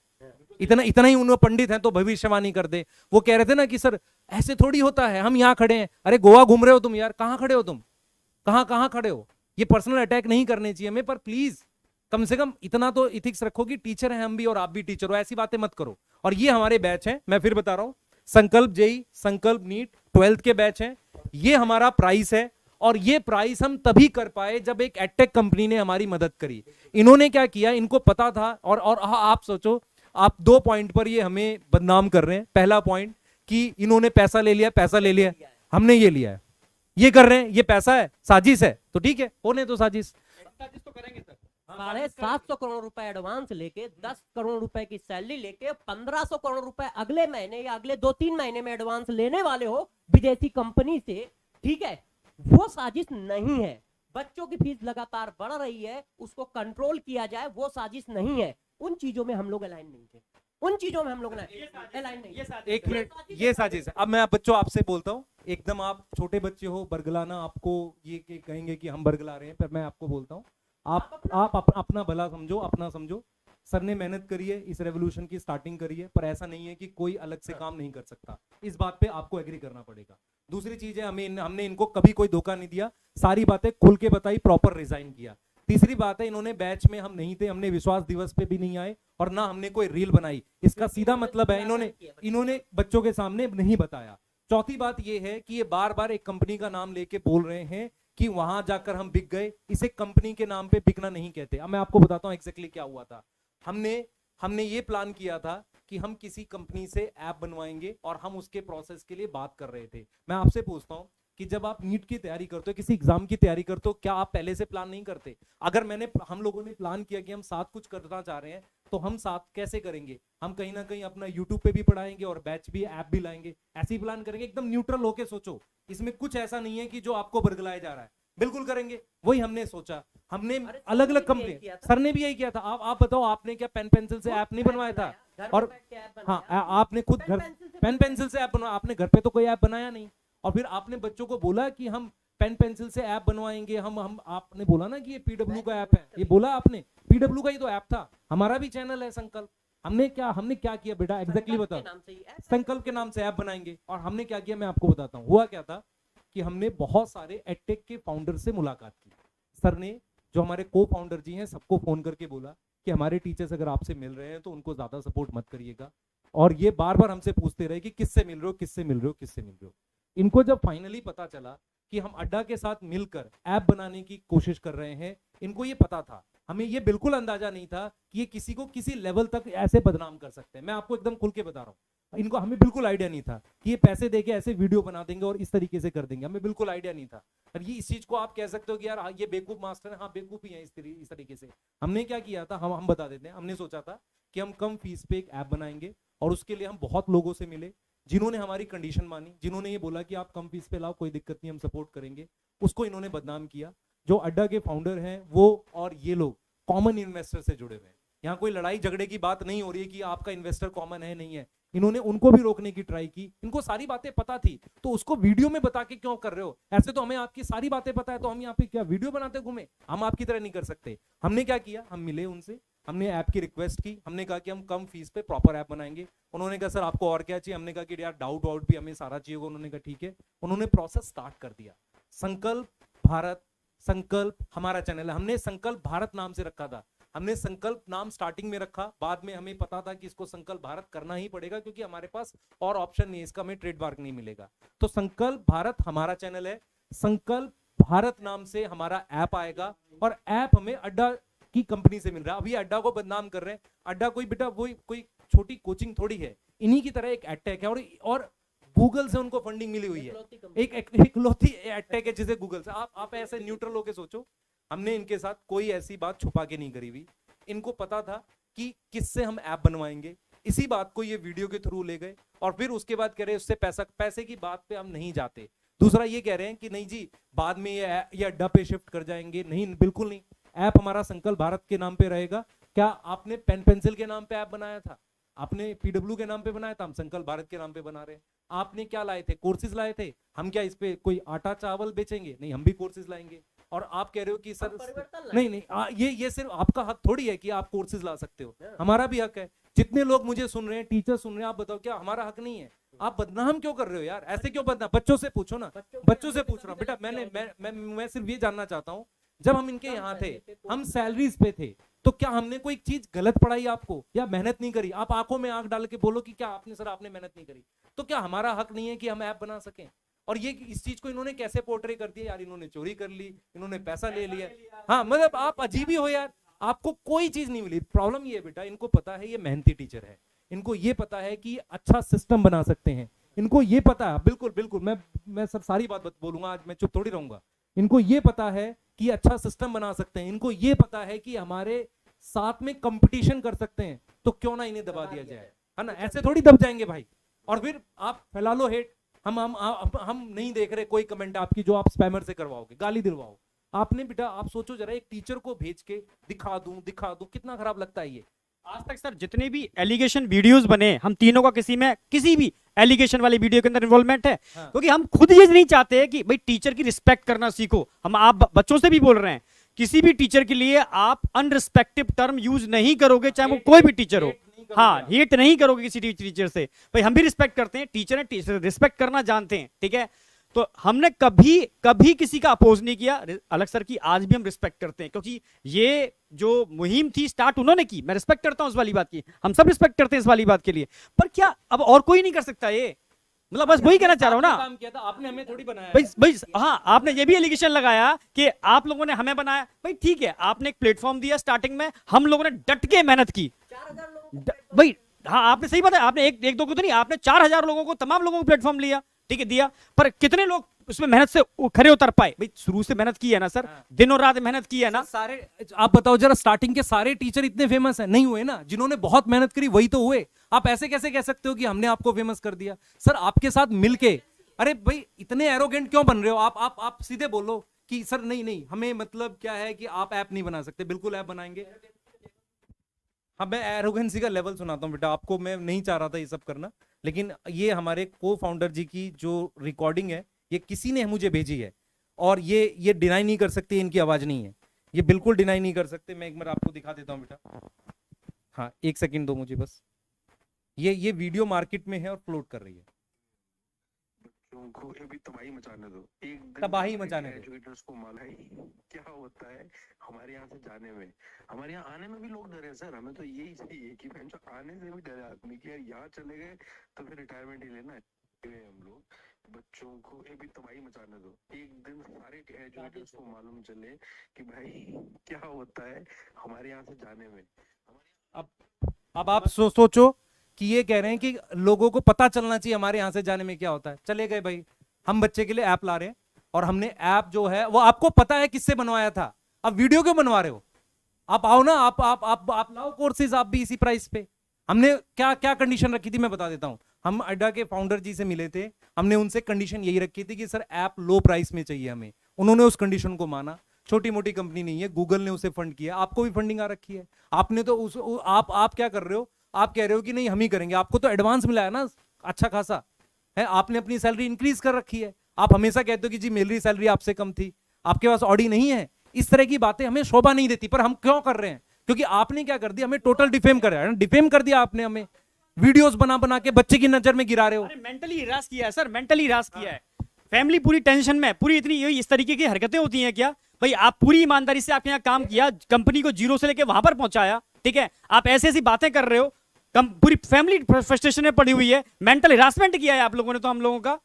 इतना ही उन्होंने पंडित हैं तो भविष्यवाणी कर दे। वो कह रहे थे ना कि सर ऐसे थोड़ी होता है, हम यहाँ खड़े हैं। अरे गोवा घूम रहे हो तुम यार, कहाँ खड़े हो तुम, कहाँ खड़े हो? ये पर्सनल अटैक नहीं करने चाहिए हमें, पर प्लीज कम से कम इतना तो इथिक्स रखो कि टीचर हैं हम भी और आप भी टीचर हो, ऐसी बातें मत करो। और ये हमारे बैच हैं, मैं फिर बता रहा हूं, संकल्प जेई, संकल्प नीट 12th के बैच हैं। ये हमारा प्राइस है और ये प्राइस हम तभी कर पाए जब एक एडटेक कंपनी ने हमारी मदद करी। इन्होंने क्या किया, इनको पता था। और आप सोचो, आप 2 पॉइंट पर ये हमें बदनाम कर रहे हैं। पहला पॉइंट कि इन्होंने पैसा ले लिया, हमने ये लिया है, ये कर रहे हैं, ये पैसा है, साजिश है। तो ठीक है, होने तो साजिश तो करेंगे सर। 750 करोड़ रुपए एडवांस लेके 10 करोड़ रुपए की सैलरी लेके 1500 करोड़ रुपए अगले महीने या अगले 2-3 महीने में एडवांस लेने वाले हो विदेशी कंपनी से, ठीक है, वो साजिश नहीं है। बच्चों की फीस लगातार बढ़ रही है, उसको कंट्रोल किया जाए, वो साजिश नहीं है। उन चीजों में हम लोग अलाइन नहीं थे, उन चीजों में हम लोग अलाइन नहीं। एक मिनट, ये साजिश है। अब मैं बच्चों आपसे बोलता हूँ, एकदम आप छोटे बच्चे हो, बरगलाना आपको ये कहेंगे कि हम बरगला रहे हैं, पर मैं आपको बोलता हूँ, आप अपना भला समझो, अपना समझो। सर ने मेहनत करी है, इस रेवोल्यूशन की स्टार्टिंग करी है, पर ऐसा नहीं है कि कोई अलग से काम नहीं कर सकता। इस बात पे आपको एग्री करना पड़ेगा। दूसरी चीज है, हमने इनको कभी कोई धोखा नहीं दिया, सारी बातें खुल के बताई, प्रॉपर रिजाइन किया। तीसरी बात है, इन्होंने बैच में हम नहीं थे, हमने विश्वास दिवस पे भी नहीं आए और ना हमने कोई रील बनाई। इसका सीधा मतलब है इन्होंने बच्चों के सामने नहीं बताया। चौथी बात ये है कि ये बार बार एक कंपनी का नाम लेके बोल रहे हैं कि वहां जाकर हम बिक गए। इसे कंपनी के नाम पे बिकना नहीं कहते। अब मैं आपको बताता हूं एग्जैक्टली क्या हुआ था। हमने ये प्लान किया था कि हम किसी कंपनी से ऐप बनवाएंगे और हम उसके प्रोसेस के लिए बात कर रहे थे। मैं आपसे पूछता हूं कि जब आप नीट की तैयारी करते हो, किसी एग्जाम की तैयारी करते हो, क्या आप पहले से प्लान नहीं करते? अगर हम लोगों ने प्लान किया कि हम साथ कुछ करना चाह रहे हैं, तो हम साथ कैसे करेंगे? हम कहीं ना कहीं अपना यूट्यूब पे भी पढ़ाएंगे और बैच भी, ऐप भी लाएंगे, ऐसे ही प्लान करेंगे। एकदम न्यूट्रल होके सोचो, इसमें कुछ ऐसा नहीं है कि जो आपको बरगलाया जा रहा है, बिल्कुल करेंगे। वही हमने सोचा। हमने अलग अलग कंपनी, सर ने भी यही किया था। आप बताओ, आपने क्या पेन पेंसिल से ऐप नहीं बनवाया था? और हाँ, आपने खुद घर पेन पेंसिल से ऐप बनवाया, आपने घर पे तो कोई ऐप बनाया नहीं। और फिर आपने बच्चों को बोला कि हम पेन पेंसिल से ऐप बनवाएंगे हम आपने बोला ना कि ये पीडब्ल्यू का ऐप है, ये बोला आपने, पीडब्ल्यू का ही तो ऐप था, हमारा भी चैनल है संकल्प। हमने क्या किया बेटा, एग्जैक्टली संकल्प के बताओ। नाम से ही ऐप संकल्प के नाम से ऐप बनाएंगे, और हमने क्या किया मैं आपको बताता हूँ। हुआ क्या था कि हमने बहुत सारे एडटेक के फाउंडर से मुलाकात की। सर ने, जो हमारे को फाउंडर जी हैं, सबको फोन करके बोला कि हमारे टीचर्स अगर आपसे मिल रहे हैं तो उनको ज्यादा सपोर्ट मत करिएगा, और ये बार बार हमसे पूछते रहे कि किससे मिल रहे हो, किससे मिल रहे हो, किससे मिल रहे हो। इनको जब फाइनली पता चला कि हम अड्डा के साथ मिलकर ऐप बनाने की कोशिश कर रहे हैं, इनको ये पता था, हमें ये बिल्कुल अंदाजा नहीं था कि ये किसी को किसी लेवल तक ऐसे बदनाम कर सकते हैं। मैं आपको एकदम खुल के बता रहा हूँ, इनको, हमें बिल्कुल आइडिया नहीं था कि ये पैसे देके ऐसे वीडियो बना देंगे और इस तरीके से कर देंगे, हमें बिल्कुल आइडिया नहीं था। और ये इस चीज को आप कह सकते हो कि यार ये बेवकूफ मास्टर है, हाँ बेवकूफ ही है इस तरीके से। हमने क्या किया था, हम बता देते हैं। हमने सोचा था कि हम कम फीस पे एक ऐप बनाएंगे, और उसके लिए हम बहुत लोगों से मिले जिन्होंने हमारी कंडीशन मानी, जिन्होंने ये बोला कि आप कम फीस पे लाओ, कोई दिक्कत नहीं, हम सपोर्ट करेंगे। उसको इन्होंने बदनाम किया। जो अड्डा के फाउंडर हैं वो और ये लोग कॉमन इन्वेस्टर से जुड़े हुए हैं। यहाँ कोई लड़ाई झगड़े की बात नहीं हो रही है कि आपका इन्वेस्टर कॉमन है नहीं है। इन्होंने उनको भी रोकने की ट्राई की, इनको सारी बातें पता थी, तो उसको वीडियो में बता के क्यों कर रहे हो? ऐसे तो हमें आपकी सारी बातें पता है, तो हम यहाँ पे क्या वीडियो बनाते घूमे? हम आपकी तरह नहीं कर सकते। हमने क्या किया, हम मिले उनसे, हमने ऐप की रिक्वेस्ट की, हमने कहा कि हम कम फीस पे प्रॉपर ऐप बनाएंगे। उन्होंने कहा सर आपको और क्या चाहिए? हमने कहा कि यार डाउट भी हमें सारा चाहिए होगा। उन्होंने कहा ठीक है। उन्होंने प्रोसेस स्टार्ट कर दिया। संकल्प भारत, संकल्प हमारा चैनल है, हमने संकल्प भारत नाम से रखा था। हमने संकल्प नाम स्टार्टिंग में रखा, बाद में हमें पता था कि इसको संकल्प भारत करना ही पड़ेगा, क्योंकि हमारे पास और ऑप्शन नहीं है, इसका हमें ट्रेडमार्क नहीं मिलेगा। तो संकल्प भारत हमारा चैनल है, संकल्प भारत नाम से हमारा ऐप आएगा, और ऐप हमें अड्डा की कंपनी से मिल रहा है। अभी अड्डा को बदनाम कर रहे हैं, अड्डा कोई बेटा वही कोई छोटी कोचिंग थोड़ी है, इन्हीं की तरह एक एडटेक है, और गूगल से उनको फंडिंग मिली हुई है, एक इकलौती एडटेक है जिसे गूगल से। आप ऐसे न्यूट्रल होके सोचो, हमने इनके साथ कोई ऐसी बात छुपा के नहीं करी हुई। इनको पता था कि किससे हम ऐप बनवाएंगे, इसी बात को ये वीडियो के थ्रू ले गए, और फिर उसके बाद कह रहे उससे पैसे की बात पे हम नहीं जाते। दूसरा ये कह रहे हैं कि नहीं जी बाद में ये अड्डा पे शिफ्ट कर जाएंगे। नहीं, बिल्कुल नहीं, ऐप हमारा संकल्प भारत के नाम पे रहेगा। क्या आपने पेन पेंसिल के नाम पे ऐप बनाया था? आपने पीडब्ल्यू के नाम पे बनाया था, हम संकल्प भारत के नाम पे बना रहे हैं। आपने क्या लाए थे? कोर्सेज लाए थे। हम क्या इस पे कोई आटा चावल बेचेंगे? नहीं, हम भी कोर्सेज लाएंगे। और आप कह रहे हो कि सर नहीं, ये सिर्फ आपका हक थोड़ी है कि आप कोर्सेज ला सकते हो, हमारा भी हक है। जितने लोग मुझे सुन रहे हैं, टीचर सुन रहे हैं, आप बताओ क्या हमारा हक नहीं है? आप बदनाम क्यों कर रहे हो यार? ऐसे क्यों बदनाम? बच्चों से पूछो ना, बच्चों से पूछ रहा हूँ बेटा। मैं सिर्फ ये जानना चाहता हूँ, जब हम इनके यहाँ थे, हम सैलरीज पे थे, तो क्या हमने कोई चीज गलत पढ़ाई आपको, या मेहनत नहीं करी? आप आंखों में आंख डाल के बोलो कि क्या आपने मेहनत नहीं करी। तो क्या हमारा हक नहीं है कि हम ऐप बना सकें? और ये इस चीज को इन्होंने कैसे पोर्ट्रे कर दिया यार, इन्होंने चोरी कर ली, इन्होंने पैसा ले लिया। हाँ मतलब आप अजीब ही हो यार, आपको कोई चीज नहीं मिली। प्रॉब्लम ये है बेटा, इनको पता है ये मेहनती टीचर है, इनको ये पता है कि अच्छा सिस्टम बना सकते हैं, इनको ये पता है। बिल्कुल बिल्कुल, मैं सर सारी बात बोलूंगा आज, मैं चुप थोड़ी रहूंगा। इनको ये पता है कि अच्छा सिस्टम बना सकते हैं, इनको ये पता है कि हमारे साथ में कंपटीशन कर सकते हैं, तो क्यों ना इन्हें दबा दिया जाए, है ना? ऐसे थोड़ी दब जाएंगे भाई। और फिर आप फैला लो हेट। हम नहीं देख रहे कोई कमेंट आपकी जो आप स्पैमर से करवाओगे, गाली दिलवाओ। आपने बेटा आप सोचो जरा, एक टीचर को भेज के दिखा दूं, कितना खराब लगता है ये। आज तक सर जितने भी एलिगेशन वीडियोस बने, हम तीनों का किसी भी एलिगेशन वाली वीडियो के अंदर इन्वॉल्वमेंट है, क्योंकि हम खुद ये नहीं चाहते कि भाई टीचर की रिस्पेक्ट करना सीखो। हम आप बच्चों से भी बोल रहे हैं, किसी भी टीचर के लिए आप अनरिस्पेक्टिव टर्म यूज नहीं करोगे, चाहे वो कोई भी टीचर हो। हाँ, हेट नहीं करोगे किसी टीचर से। भाई हम भी रिस्पेक्ट करते हैं, टीचर है, टीचर रिस्पेक्ट करना जानते हैं, ठीक है। तो हमने कभी किसी का अपोज नहीं किया। अलग सर की आज भी हम रिस्पेक्ट करते हैं, क्योंकि ये जो मुहिम थी स्टार्ट उन्होंने की, मैं रिस्पेक्ट करता हूं उस वाली बात की, हम सब रिस्पेक्ट करते हैं इस वाली बात के लिए। पर क्या अब और कोई नहीं कर सकता ये? मतलब बस वही कहना चाह रहा हूं ना, काम किया था आपने, हमें थोड़ी बनाया। भाई हाँ, आपने ये भी एलिगेशन लगाया कि आप लोगों ने हमें बनाया। भाई ठीक है, आपने एक प्लेटफॉर्म दिया स्टार्टिंग में, हम लोगों ने डट के मेहनत की। 4000 लोगों भाई हाँ, आपने सही बताया, आपने एक दो को तो नहीं, आपने 4000 लोगों को, तमाम लोगों को प्लेटफॉर्म लिया, ठीक है, दिया। पर कितने लोग उसमें मेहनत से खरे उतर पाए? भाई शुरू से मेहनत की है ना सर, दिन और रात मेहनत की है ना। सारे आप बताओ जरा, स्टार्टिंग के सारे टीचर इतने फेमस हैं? नहीं हुए ना। जिन्होंने बहुत मेहनत करी वही तो हुए। आप ऐसे कैसे कह सकते हो कि हमने आपको फेमस कर दिया? सर आपके साथ मिलके, अरे भाई इतने एरोगेंट क्यों बन रहे हो आप सीधे बोलो कि सर नहीं हमें मतलब क्या है कि आप ऐप नहीं बना सकते। बिल्कुल ऐप बनाएंगे। हाँ, मैं एरोगेंसी का लेवल सुनाता हूँ बेटा आपको। मैं नहीं चाह रहा था ये सब करना, लेकिन ये हमारे को फाउंडर जी की जो रिकॉर्डिंग है, ये किसी ने मुझे भेजी है, और ये डिनाई नहीं कर सकते इनकी आवाज नहीं है, ये बिल्कुल डिनाई नहीं कर सकते। मैं एक बार आपको दिखा देता हूँ बेटा, हाँ एक सेकंड दो मुझे बस। ये वीडियो मार्केट में है और फ्लोट कर रही है। बच्चों को अभी तबाही मचाने दो, एक दिन तबाही हमारे मचाने दो। एजुकेटर्स को मालूम है क्या होता है हमारे यहाँ से जाने में। हमारे यहाँ आने में भी लोग डरे हैं सर, हमें तो यही चाहिए कि जो आने से भी डरे आदमी कि यार यहाँ चले गए तो फिर रिटायरमेंट ही लेना है। हम लोग बच्चों को अभी तबाही मचाने दो, एक दिन सारे एजुकेटर्स को मालूम चले कि भाई क्या होता है हमारे यहाँ से जाने में। अब आप सोचो कि ये कह रहे हैं कि लोगों को पता चलना चाहिए हमारे यहाँ से जाने में क्या होता है। चले गए भाई, हम बच्चे के लिए ऐप ला रहे हैं और हमने ऐप जो है वो आपको पता है किससे बनवाया था, अब वीडियो क्यों बनवा रहे हो? आप आओ ना, आप लाओ कोर्सेज, आप भी इसी प्राइस पे। हमने क्या क्या कंडीशन रखी थी मैं बता देता हूं। हम अड्डा के फाउंडर जी से मिले थे, हमने उनसे कंडीशन यही रखी थी कि सर ऐप लो प्राइस में चाहिए हमें। उन्होंने उस कंडीशन को माना। छोटी मोटी कंपनी नहीं है, गूगल ने उसे फंड किया, आपको भी फंडिंग आ रखी है। आपने तो आप क्या कर रहे हो, आप कह रहे हो कि नहीं हम ही करेंगे, आपको तो एडवांस मिला है ना अच्छा खासा है, आपने अपनी सैलरी इंक्रीज कर रखी है। आप हमेशा कहते हो कि जी मेरी सैलरी आपसे कम थी, आपके पास ऑडी नहीं है। इस तरह की बातें हमें शोभा नहीं देती, पर हम क्यों कर रहे हैं? क्योंकि आपने क्या कर दिया, हमें टोटल डिफेम कर डिफेम कर दिया आपने, हमें वीडियोस बना बना के बच्चे की नजर में गिरा रहे हो। मेंटली हिरास किया है सर, मेंटली हिरास किया है। फैमिली पूरी टेंशन में, पूरी इतनी इस तरीके की हरकतें होती हैं क्या भाई? आप पूरी ईमानदारी से आपके यहाँ काम किया, कंपनी को जीरो से लेके वहां पर पहुंचाया, ठीक है, आप ऐसी ऐसी बातें कर रहे हो, पूरी फैमिली फ्रस्ट्रेशन में पड़ी हुई है, मेंटल हिरासमेंट किया है आप लोगों ने तो हम लोगों का।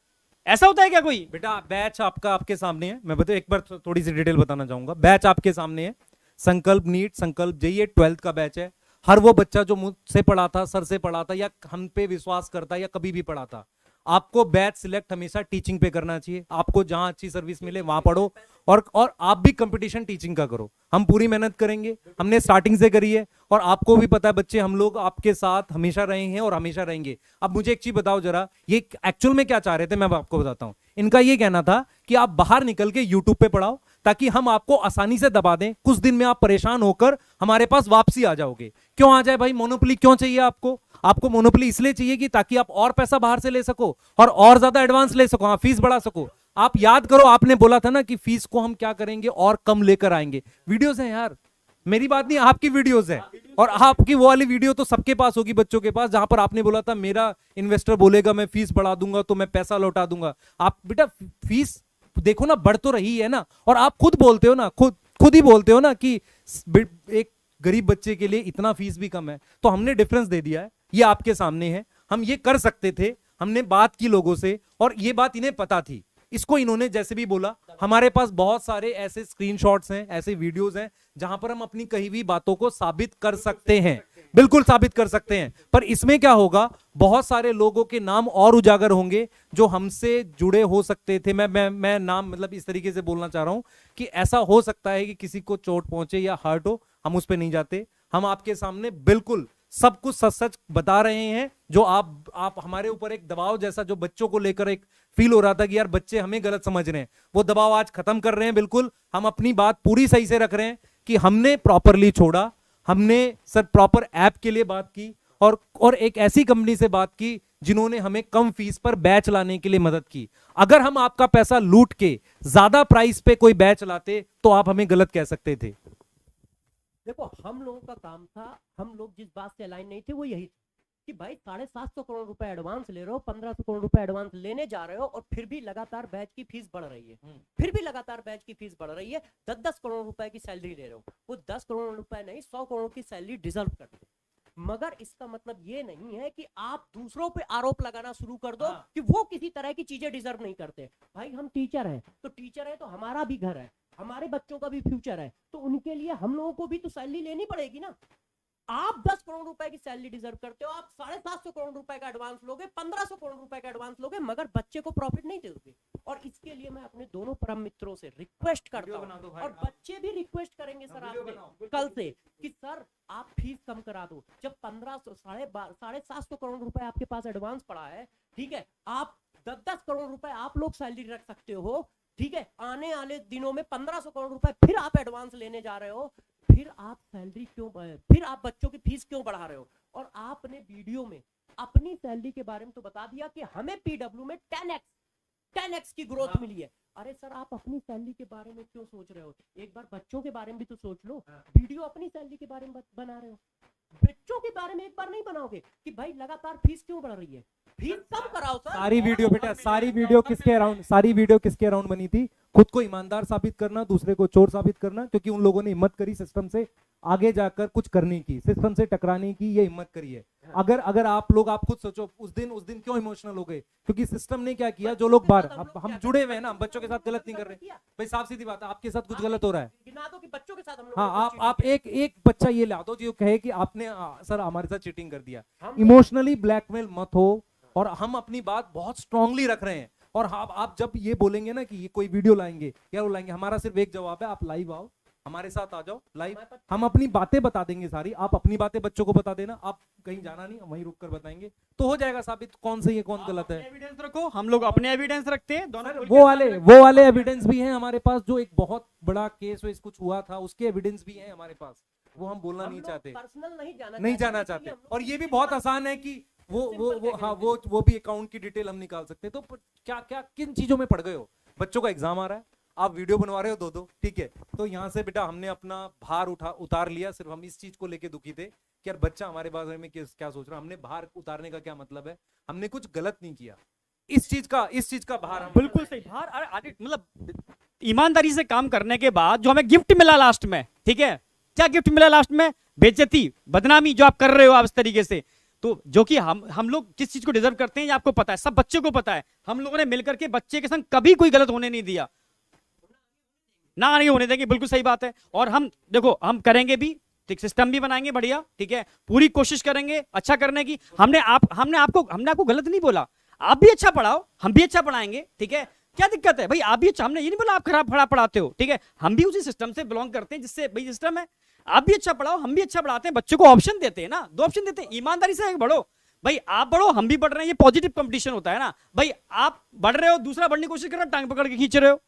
ऐसा होता है क्या कोई? बेटा बैच आपका आपके सामने है, मैं एक बार थोड़ी सी डिटेल बताना चाहूंगा। बैच आपके सामने है, संकल्प नीट, संकल्प जेईई 12th का बैच है। हर वो बच्चा जो मुझसे पढ़ा था, सर से पढ़ा था, या हम पे विश्वास करता या कभी भी पढ़ा था, आपको बैच सिलेक्ट हमेशा टीचिंग पे करना चाहिए। आपको जहां अच्छी सर्विस मिले वहां पढ़ो, और आप भी कंपटीशन टीचिंग का करो। हम पूरी मेहनत करेंगे, हमने स्टार्टिंग से करी है, और आपको भी पता है बच्चे, हम लोग आपके साथ हमेशा रहे हैं और हमेशा रहेंगे। अब मुझे एक चीज बताओ जरा, ये एक्चुअल में क्या चाह रहे थे मैं आपको बताता हूं। इनका ये कहना था कि आप बाहर निकल के यूट्यूब पे पढ़ाओ, ताकि हम आपको आसानी से दबा दें, कुछ दिन में आप परेशान होकर हमारे पास वापसी आ जाओगे। क्यों आ जाए भाई? मोनोपोली क्यों चाहिए आपको? आपको मोनोपोली इसलिए चाहिए कि ताकि आप और पैसा बाहर से ले सको और ज्यादा एडवांस ले सको, हाँ फीस बढ़ा सको। आप याद करो, आपने बोला था ना कि फीस को हम क्या करेंगे और कम लेकर आएंगे। वीडियोस हैं यार, मेरी बात नहीं, आपकी वीडियोस है। और आपकी वो वाली वीडियो तो सबके पास होगी, बच्चों के पास, जहां पर आपने बोला था मेरा इन्वेस्टर बोलेगा मैं फीस बढ़ा दूंगा तो मैं पैसा लौटा दूंगा। आप बेटा फीस देखो ना, बढ़ तो रही है ना। और आप खुद बोलते हो ना, खुद ही बोलते हो ना कि एक गरीब बच्चे के लिए इतना फीस भी कम है। तो हमने डिफरेंस दे दिया है, ये आपके सामने है। हम ये कर सकते थे, हमने बात की लोगों से, और ये बात इन्हें पता थी। इसको इन्होंने जैसे भी बोला, हमारे पास बहुत सारे ऐसे स्क्रीनशॉट्स हैं, ऐसे वीडियोस हैं जहां पर हम अपनी कही हुई बातों को साबित कर सकते हैं, बिल्कुल साबित कर सकते हैं। पर इसमें क्या होगा, बहुत सारे लोगों के नाम और उजागर होंगे जो हमसे जुड़े हो सकते थे। मैं नाम मतलब इस तरीके से बोलना चाह रहा हूं कि ऐसा हो सकता है कि किसी को चोट पहुंचे या हर्ट हो, हम उस पर नहीं जाते। हम आपके सामने बिल्कुल सब कुछ सच सच बता रहे हैं। जो आप हमारे ऊपर एक दबाव जैसा जो बच्चों को लेकर एक फील हो रहा था कि यार बच्चे हमें गलत समझ रहे हैं, वो दबाव आज खत्म कर रहे हैं। बिल्कुल हम अपनी बात पूरी सही से रख रहे हैं कि हमने प्रॉपरली छोड़ा, हमने सर प्रॉपर ऐप के लिए बात की, और एक ऐसी कंपनी से बात की जिन्होंने हमें कम फीस पर बैच लाने के लिए मदद की। अगर हम आपका पैसा लूट के ज्यादा प्राइस पे कोई बैच लाते तो आप हमें गलत कह सकते थे। देखो हम लोगों का काम था, हम लोग जिस बात से अलाइन नहीं थे वो यही कि भाई 750 करोड़ रुपए एडवांस ले रहे हो, 1500 करोड़ रुपए एडवांस लेने जा रहे हो, और फिर भी लगातार बैच की फीस बढ़ रही है, फिर भी लगातार बैच की फीस बढ़ रही है। 10-10 करोड़ रुपए की सैलरी ले रहे हो, वो 10 करोड़ रुपए नहीं 100 करोड़ की सैलरी डिजर्व करते हो। मगर इसका मतलब ये नहीं है कि आप दूसरों पे आरोप लगाना शुरू कर दो कि वो किसी तरह की चीजें डिजर्व नहीं करते। भाई हम टीचर हैं तो टीचर है तो हमारा भी घर है, हमारे बच्चों का भी फ्यूचर है, तो उनके लिए हम लोगों को भी तो सैलरी लेनी पड़ेगी ना। आप 10 करोड़ रुपए की सैलरी डिजर्व करते हो, आप 750 करोड़ रुपए का एडवांस लोगे, 1500 करोड़ रुपए का एडवांस लोगे, मगर बच्चे को प्रॉफिट नहीं दोगे। और इसके लिए मैं अपने दोनों परम मित्रों से रिक्वेस्ट करता हूं, और बच्चे भी रिक्वेस्ट करेंगे सर आपसे कल से कि सर आप फीस कम करा दो। जब 750 करोड़ रुपए आपके पास एडवांस पड़ा है, ठीक है, आप 10-10 करोड़ रुपए आप लोग सैलरी रख सकते हो, ठीक है, आने वाले दिनों में 1500 करोड़ रुपए फिर आप एडवांस लेने जा रहे हो, फिर आप सैलरी क्यों, फिर आप बच्चों की फीस क्यों बढ़ा रहे हो? और आपने वीडियो में अपनी सैलरी के बारे में तो बता दिया कि हमें पीडब्ल्यू में 10x 10x की ग्रोथ मिली है। अरे सर आप अपनी सैलरी के बारे में क्यों सोच रहे हो? एक बार बच्चों के बारे में भी तो सोच लो। वीडियो अपनी सैलरी के बारे में बना रहे हो, बच्चों के बारे में एक बार नहीं बनाओगे कि भाई लगातार फीस क्यों बढ़ रही है? फीस कम कराओ सर। सारी वीडियो बेटा, सारी वीडियो किसके अराउंड बनी थी? खुद को ईमानदार साबित करना, दूसरे को चोर साबित करना, क्योंकि उन लोगों ने हिम्मत करी सिस्टम से आगे जाकर कुछ करने की, सिस्टम से टकराने की, ये हिम्मत करी है। अगर आप लोग, आप खुद सोचो उस दिन क्यों इमोशनल हो गए? क्योंकि सिस्टम ने क्या किया, जो लोग बाहर, हम जुड़े हुए हैं ना, हम बच्चों के साथ गलत नहीं कर रहे भाई, साफ सीधी बात है, आपके साथ कुछ गलत हो रहा है। गिना दो कि बच्चों के साथ हम लोग हाँ, आप एक बच्चा ये ला दो जो कहे कि आपने सर हमारे साथ चीटिंग कर दिया। इमोशनली ब्लैकमेल मत हो, और हम अपनी बात बहुत स्ट्रांगली रख रहे हैं। और आप जब ये बोलेंगे ना कि ये कोई वीडियो लाएंगे या वो लाएंगे, हमारा सिर्फ एक जवाब है, आप लाइव आओ, हमारे साथ आ जाओ लाइव, हम अपनी बातें बता देंगे सारी। आप अपनी बातें बच्चों को बता देना, आप कहीं जाना नहीं, वहीं रुक कर बताएंगे तो हो जाएगा साबित कौन सही है कौन गलत है। एविडेंस रखो, हम लोग अपने एविडेंस रखते हैं दोनों। वो वाले एविडेंस भी हैं हमारे पास, जो एक बहुत बड़ा केस वेस कुछ हुआ था उसके एविडेंस भी हैं हमारे पास, वो हम बोलना नहीं चाहते, पर्सनल नहीं जाना चाहते। और ये भी बहुत आसान है कि वो भी अकाउंट की डिटेल हम निकाल सकते हैं। तो क्या किन चीजों में पड़ गए हो? बच्चों का एग्जाम आ रहा है, आप वीडियो बनवा रहे हो दो, ठीक है, तो यहाँ से बेटा हमने अपना भार उतार लिया। सिर्फ हम इस चीज को लेके दुखी थे कि यार बच्चा हमारे बारे में क्या सोच रहा है। हमने भार उतारने का क्या मतलब है, हमने कुछ गलत नहीं किया, इस चीज का भार हम बिल्कुल सही भार। अरे मतलब ईमानदारी से काम करने के बाद जो हमें गिफ्ट मिला लास्ट में, ठीक है, क्या गिफ्ट मिला लास्ट में? बेइज्जती, बदनामी जो आप कर रहे हो आप इस तरीके से। तो जो कि हम लोग किस चीज को डिजर्व करते हैं ये आपको पता है, सब बच्चों को पता है। हम लोगों ने मिलकर के बच्चे के संग कभी कोई गलत होने नहीं दिया, ना नहीं होने देंगे, बिल्कुल सही बात है। और हम देखो हम करेंगे भी, ठीक, सिस्टम भी बनाएंगे बढ़िया, ठीक है, पूरी कोशिश करेंगे अच्छा करने की। हमने आपको गलत नहीं बोला, आप भी अच्छा पढ़ाओ, हम भी अच्छा पढ़ाएंगे, ठीक है, क्या दिक्कत है भाई? आप भी अच्छा, हमने ये नहीं बोला आप खराब पढ़ाते हो, ठीक है, हम भी उसी सिस्टम से बिलोंग करते हैं जिससे भाई सिस्टम है। आप भी अच्छा पढ़ाओ, हम भी अच्छा पढ़ाते हैं, बच्चों को ऑप्शन देते हैं ना, 2 ऑप्शन देते हैं, ईमानदारी से बढ़ो भाई, आप बढ़ो हम भी बढ़ रहे हैं, ये पॉजिटिव कंपटीशन होता है ना भाई। आप बढ़ रहे हो, दूसरा बढ़ने की कोशिश कर रहा है, टांग पकड़ के खींच रहे हो,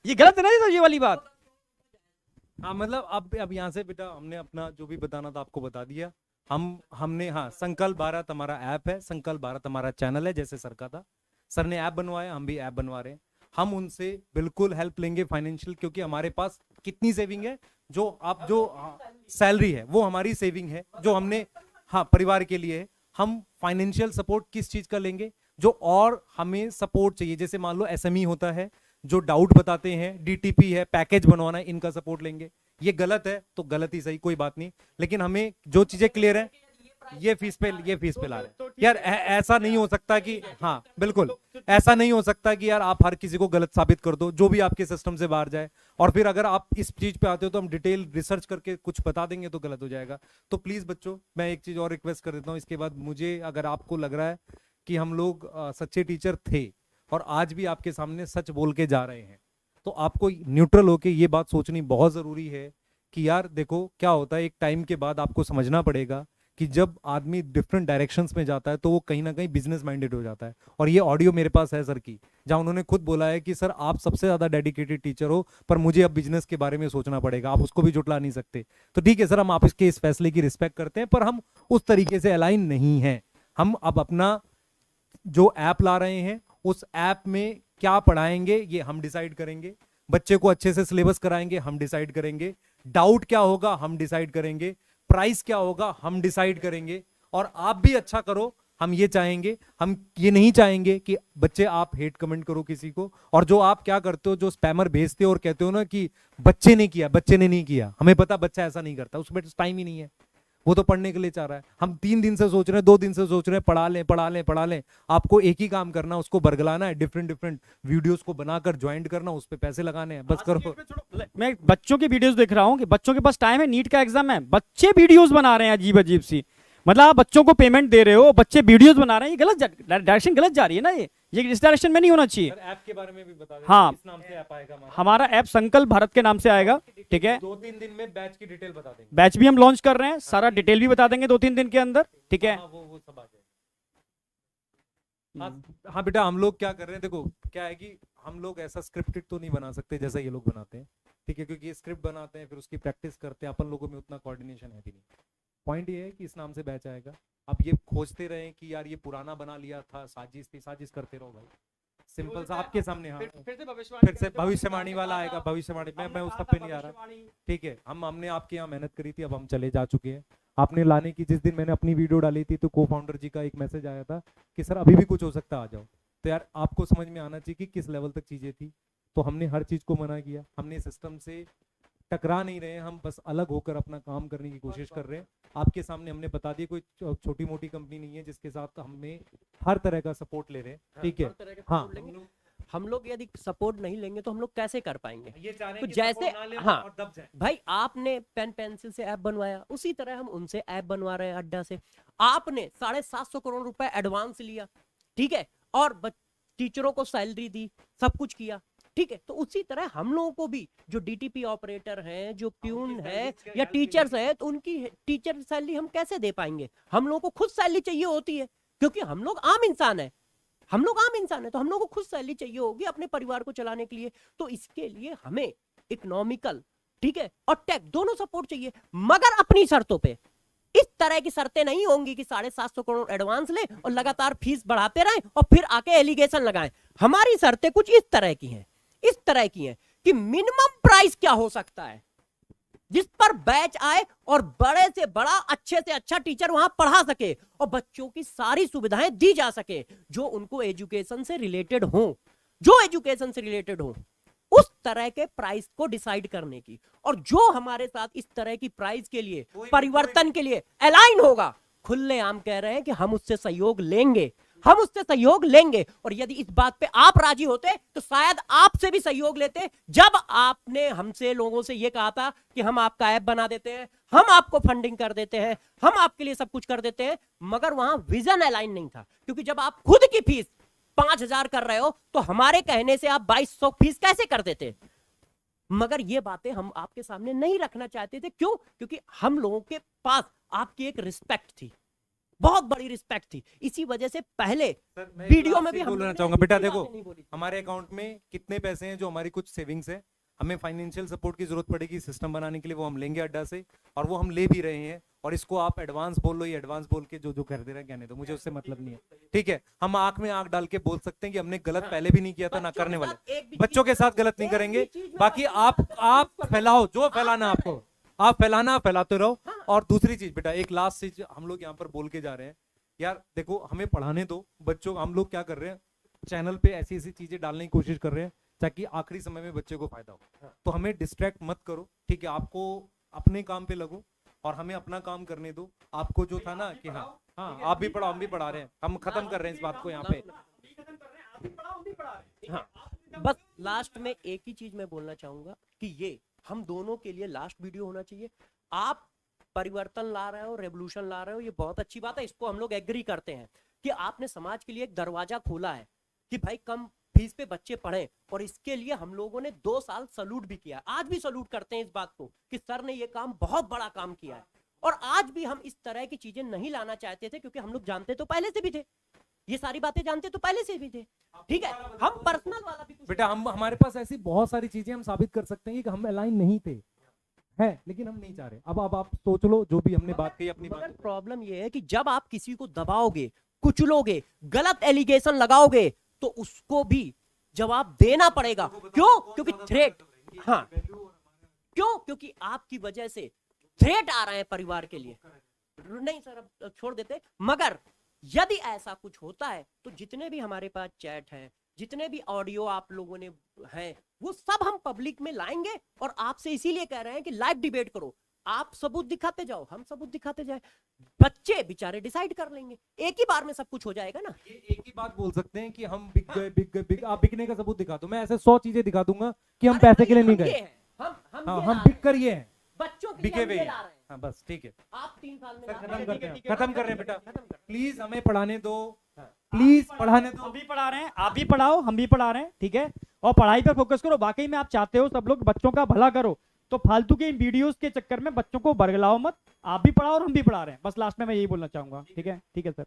ये गलत है ना ये वाली बात। हाँ, मतलब अब यहाँ से बेटा हमने अपना जो भी बताना था आपको बता दिया। हमने हाँ, संकल्प भारत हमारा ऐप है, संकल्प भारत हमारा चैनल है, जैसे सर का था, सर ने ऐप बनवाया, हम भी ऐप बनवा रहे हैं। हम उनसे बिल्कुल हेल्प लेंगे फाइनेंशियल, क्योंकि हमारे पास कितनी सेविंग है, जो सैलरी है वो हमारी सेविंग है, जो हमने हाँ परिवार के लिए है। हम फाइनेंशियल सपोर्ट किस चीज का लेंगे, जो और हमें सपोर्ट चाहिए, जैसे मान लो एसएमई होता है, जो डाउट बताते हैं, डीटीपी है, पैकेज बनवाना है, इनका सपोर्ट लेंगे। ये गलत है तो गलत ही सही, कोई बात नहीं, लेकिन हमें जो चीजें क्लियर है ये फीस पे ला रहे हैं यार। ऐसा नहीं हो सकता कि हाँ बिल्कुल ऐसा नहीं हो सकता कि यार आप हर किसी को गलत साबित कर दो जो भी आपके सिस्टम से बाहर जाए, और फिर अगर आप इस चीज पे आते हो तो हम डिटेल रिसर्च करके कुछ बता देंगे तो गलत हो जाएगा। तो प्लीज बच्चों, मैं एक चीज और रिक्वेस्ट कर देता हूँ, इसके बाद मुझे अगर आपको लग रहा है कि हम लोग सच्चे टीचर थे और आज भी आपके सामने सच बोल के जा रहे हैं, तो आपको न्यूट्रल होके ये बात सोचनी बहुत जरूरी है कि यार देखो क्या होता है, एक टाइम के बाद आपको समझना पड़ेगा कि जब आदमी डिफरेंट डायरेक्शंस में जाता है तो वो कहीं ना कहीं बिजनेस माइंडेड हो जाता है। और ये ऑडियो मेरे पास है सर की, जहां उन्होंने खुद बोला है कि सर आप सबसे ज्यादा डेडिकेटेड टीचर हो, पर मुझे अब बिजनेस के बारे में सोचना पड़ेगा, आप उसको भी जुटला नहीं सकते। तो ठीक है सर, हम आप इसके इस फैसले की रिस्पेक्ट करते हैं, पर हम उस तरीके से अलाइन नहीं है। हम अब अपना जो ऐप ला रहे हैं उस ऐप में क्या पढ़ाएंगे ये हम डिसाइड करेंगे, बच्चे को अच्छे से सिलेबस कराएंगे हम डिसाइड करेंगे, डाउट क्या होगा हम डिसाइड करेंगे, प्राइस क्या होगा हम डिसाइड करेंगे, और आप भी अच्छा करो हम ये चाहेंगे। हम ये नहीं चाहेंगे कि बच्चे आप हेट कमेंट करो किसी को, और जो आप क्या करते हो, जो स्पैमर भेजते हो और कहते हो ना कि बच्चे ने किया, बच्चे ने नहीं किया, हमें पता बच्चा ऐसा नहीं करता, उसमें टाइम ही नहीं है, वो तो पढ़ने के लिए चाह रहा है। हम 3 दिन से सोच रहे हैं, 2 दिन से सोच रहे हैं, पढ़ा लें। आपको एक ही काम करना, उसको बरगलाना है, डिफरेंट वीडियोस को बनाकर ज्वाइंट करना, उस पे पैसे लगाने हैं, बस करो। मैं बच्चों के वीडियोस देख रहा हूँ कि बच्चों के पास टाइम है, नीट का एग्जाम है, बच्चे वीडियोस बना रहे हैं अजीब सी। मतलब आप बच्चों को पेमेंट दे रहे हो, बच्चे वीडियोस बना रहे हैं, ये गलत डायरेक्शन गलत जा रही है ना, ये इस डायरेक्शन में नहीं होना चाहिए। ऐप के बारे में भी बता दें, हाँ, किस नाम से ऐप आएगा हमारा ऐप संकल्प भारत के नाम से आएगा, ठीक है। 2-3 दिन में बैच की डिटेल बता देंगे, बैच भी हम लॉन्च कर रहे हैं, सारा डिटेल भी बता देंगे 2-3 दिन के अंदर, ठीक है। वो सब आ जाएगा। हाँ बेटा, हम लोग क्या कर रहे हैं, देखो क्या है कि हम लोग ऐसा स्क्रिप्टेड तो नहीं बना सकते जैसा ये लोग बनाते हैं, ठीक है, क्योंकि ये स्क्रिप्ट बनाते हैं फिर उसकी प्रैक्टिस करते हैं, अपन लोगों में उतना कोऑर्डिनेशन है भी नहीं। पॉइंट ये है कि इस नाम से बैच आएगा, आप ये खोजते रहें कि यार ये पुराना बना लिया था, साजिश थी, साजिश करते रहो भाई, सिंपल सा आपके सामने। हाँ, फिर से भविष्यवाणी फिर से भविष्यवाणी वाला आएगा, भविष्यवाणी मैं उस सब पे नहीं आ रहा। ठीक है, हमने आपके यहाँ मेहनत करी थी, अब हम चले जा चुके हैं। आपने लाने की जिस दिन मैंने अपनी वीडियो डाली थी तो को फाउंडर जी का एक मैसेज आया था कि सर अभी भी कुछ हो सकता है, आ जाओ। तो यार आपको समझ में आना चाहिए कि किस लेवल तक चीजें थी। तो हमने हर चीज को मना किया, हमने सिस्टम से टकरा नहीं रहे हैं, हम बस अलग होकर अपना काम करने की कोशिश कर रहे हैं। आपके सामने हमने बता दिया, कोई छोटी मोटी कंपनी नहीं है जिसके साथ हमें हर तरह का सपोर्ट ले रहे हैं। ठीक है, हाँ, हम लोग यदि सपोर्ट नहीं लेंगे तो हम लोग कैसे कर पाएंगे? ये चाह रहे तो हैं कि जैसे support ना लें हाँ और दब जाएं। भाई, आपने पेन पेंसिल से ऐप बनवाया, उसी तरह हम उनसे ऐप बनवा रहे हैं अड्डा से। आपने 750 करोड़ रुपए एडवांस लिया, ठीक है, और टीचरों को सैलरी दी, सब कुछ किया, ठीक है। तो उसी तरह हम लोगों को भी जो डीटीपी ऑपरेटर हैं, जो प्यून है या टीचर्स है, तो उनकी टीचर सैलरी हम कैसे दे पाएंगे? हम लोगों को खुद सैलरी चाहिए होती है, क्योंकि हम लोग आम इंसान है, हम लोग आम इंसान है, तो हम लोगों को खुद सैलरी चाहिए होगी अपने परिवार को चलाने के लिए। तो इसके लिए हमें इकोनॉमिकल, ठीक है, और टेक दोनों सपोर्ट चाहिए, मगर अपनी शर्तों पे। इस तरह की शर्तें नहीं होंगी कि 750 करोड़ एडवांस ले और लगातार फीस बढ़ाते रहें और फिर आके एलिगेशन लगाएं। हमारी शर्तें कुछ इस तरह की हैं, इस तरह की हैं कि मिनिमम प्राइस क्या हो सकता है जिस पर बैच आए और बड़े से बड़ा, अच्छे से अच्छा टीचर वहां पढ़ा सके और बच्चों की सारी सुविधाएं दी जा सके जो उनको एजुकेशन से रिलेटेड हो, जो एजुकेशन से रिलेटेड हो, उस तरह के प्राइस को डिसाइड करने की। और जो हमारे साथ इस तरह की प्राइस के लिए, परिवर्तन के लिए अलाइन होगा, खुलेआम कह रहे हैं कि हम उससे सहयोग लेंगे, हम उससे सहयोग लेंगे। और यदि इस बात पे आप राजी होते तो शायद आपसे भी सहयोग लेते। जब आपने हमसे, लोगों से ये कहा था कि हम आपका ऐप बना देते हैं, हम आपको फंडिंग कर देते हैं, हम आपके लिए सब कुछ कर देते हैं, मगर वहां विजन अलाइन नहीं था। क्योंकि जब आप खुद की फीस 5,000 कर रहे हो तो हमारे कहने से आप 2,200 फीस कैसे कर देते? मगर ये बातें हम आपके सामने नहीं रखना चाहते थे। क्यों? क्योंकि हम लोगों के पास आपकी एक रिस्पेक्ट थी, बहुत बड़ी रिस्पेक्ट थी। इसी वजह से पहले वीडियो में भी हम बोलना चाहूंगा, बेटा देखो हमारे अकाउंट में कितने पैसे हैं, जो हमारी कुछ सेविंग्स है, हमें फाइनेंशियल सपोर्ट की जरूरत पड़ेगी सिस्टम बनाने के लिए, वो हम लेंगे अड्डा से, और वो हम ले भी रहे हैं। और इसको आप एडवांस बोल लो, ये एडवांस बोल के जो जो कर दे रहे हैं कहने दो, मुझे उससे मतलब नहीं है। ठीक है, हम आंख में आंख डाल के बोल सकते हैं कि हमने गलत पहले भी नहीं किया था, ना करने वाले। बच्चों के साथ गलत नहीं करेंगे। बाकी आप फैलाओ जो फैलाना आपको, आप फैलाना, फैलाते रहो। और दूसरी चीज बेटा, एक लास्ट चीज हम लोग यहाँ पर बोल के जा रहे हैं, यार देखो हमें पढ़ाने दो बच्चों। हम लोग क्या कर रहे हैं, चैनल पे ऐसी ऐसी चीजें डालने की कोशिश कर रहे हैं ताकि आखिरी समय में बच्चे को फायदा हो। तो हमें डिस्ट्रैक्ट मत करो, ठीक है, आपको अपने काम पे लगो और हमें अपना काम करने दो। आपको जो था ना कि हाँ आप भी पढ़ाओ, हम भी पढ़ा रहे हैं, हम खत्म कर रहे हैं इस बात को यहाँ पे। हाँ, बस लास्ट में एक ही चीज मैं बोलना चाहूंगा कि ये हम दोनों के लिए लास्ट वीडियो होना चाहिए। आप परिवर्तन ला रहे हो, रेवोल्यूशन ला रहे हो, ये बहुत अच्छी बात है, इसको हम लोग एग्री करते हैं कि आपने समाज के लिए एक दरवाजा खोला है कि भाई कम फीस पे बच्चे पढ़ें। और इसके लिए हम लोगों ने 2 साल सैल्यूट भी किया, आज भी सैल्यूट करते हैं इस बात को कि सर ने ये काम, बहुत बड़ा काम किया है। और आज भी हम इस तरह की चीजें नहीं लाना चाहते थे, क्योंकि हम लोग जानते तो पहले से भी थे, ये सारी बातें जानते तो पहले से भी थे। ठीक है, हम पर्सनल वाला भी बेटा, हम हमारे पास ऐसी बहुत सारी चीजें हम साबित कर सकते हैं कि हम अलाइन नहीं थे, है, लेकिन हम नहीं चाह रहे। अब आप सोच लो, जो भी हमने बात कही अपनी बात। प्रॉब्लम ये है कि जब आप किसी को दबाओगे, कुचलोगे, गलत एलिगेशन लगाओगे, तो उसको भी जवाब देना पड़ेगा। क्यों? क्योंकि थ्रेट, हाँ, क्यों? क्योंकि आपकी वजह से थ्रेट आ रहे हैं परिवार के लिए। नहीं सर, अब छोड़ देते। मगर यदि ऐसा कुछ होता है तो जितने भी हमारे पास चैट है, जितने भी ऑडियो आप लोगों ने हैं, वो सब हम पब्लिक में लाएंगे। और आपसे इसीलिए कह रहे हैं कि लाइव डिबेट करो, आप सबूत दिखाते जाओ, हम सबूत दिखाते जाए, बच्चे बेचारे डिसाइड कर लेंगे, एक ही बार में सब कुछ हो जाएगा ना। ये एक ही बात बोल सकते हैं कि हम बिक गए, बिक गए, बिक, आप बिकने का सबूत दिखा दो। मैं ऐसे 100 चीजें दिखा दूंगा कि हम पैसे के लिए नहीं गए, हम बिक कर ये हैं, बच्चों के बिके लिए हुए हम ये ला रहे हैं। हाँ बस ठीक है, आप 3 साल में खत्म करते हैं, खत्म कर रहे हैं बेटा, प्लीज हमें पढ़ाने दो, प्लीज पढ़ाने दो। हम भी पढ़ा रहे हैं, आप भी पढ़ाओ, हम भी पढ़ा रहे हैं, ठीक है। और पढ़ाई पे फोकस करो। वाकई में आप चाहते हो सब लोग बच्चों का भला करो, तो फालतू के इन वीडियोस के चक्कर में बच्चों को बरगलाओ मत। आप भी पढ़ाओ और हम भी पढ़ा रहे हैं। बस लास्ट में मैं यही बोलना चाहूंगा। ठीक है, ठीक है सर।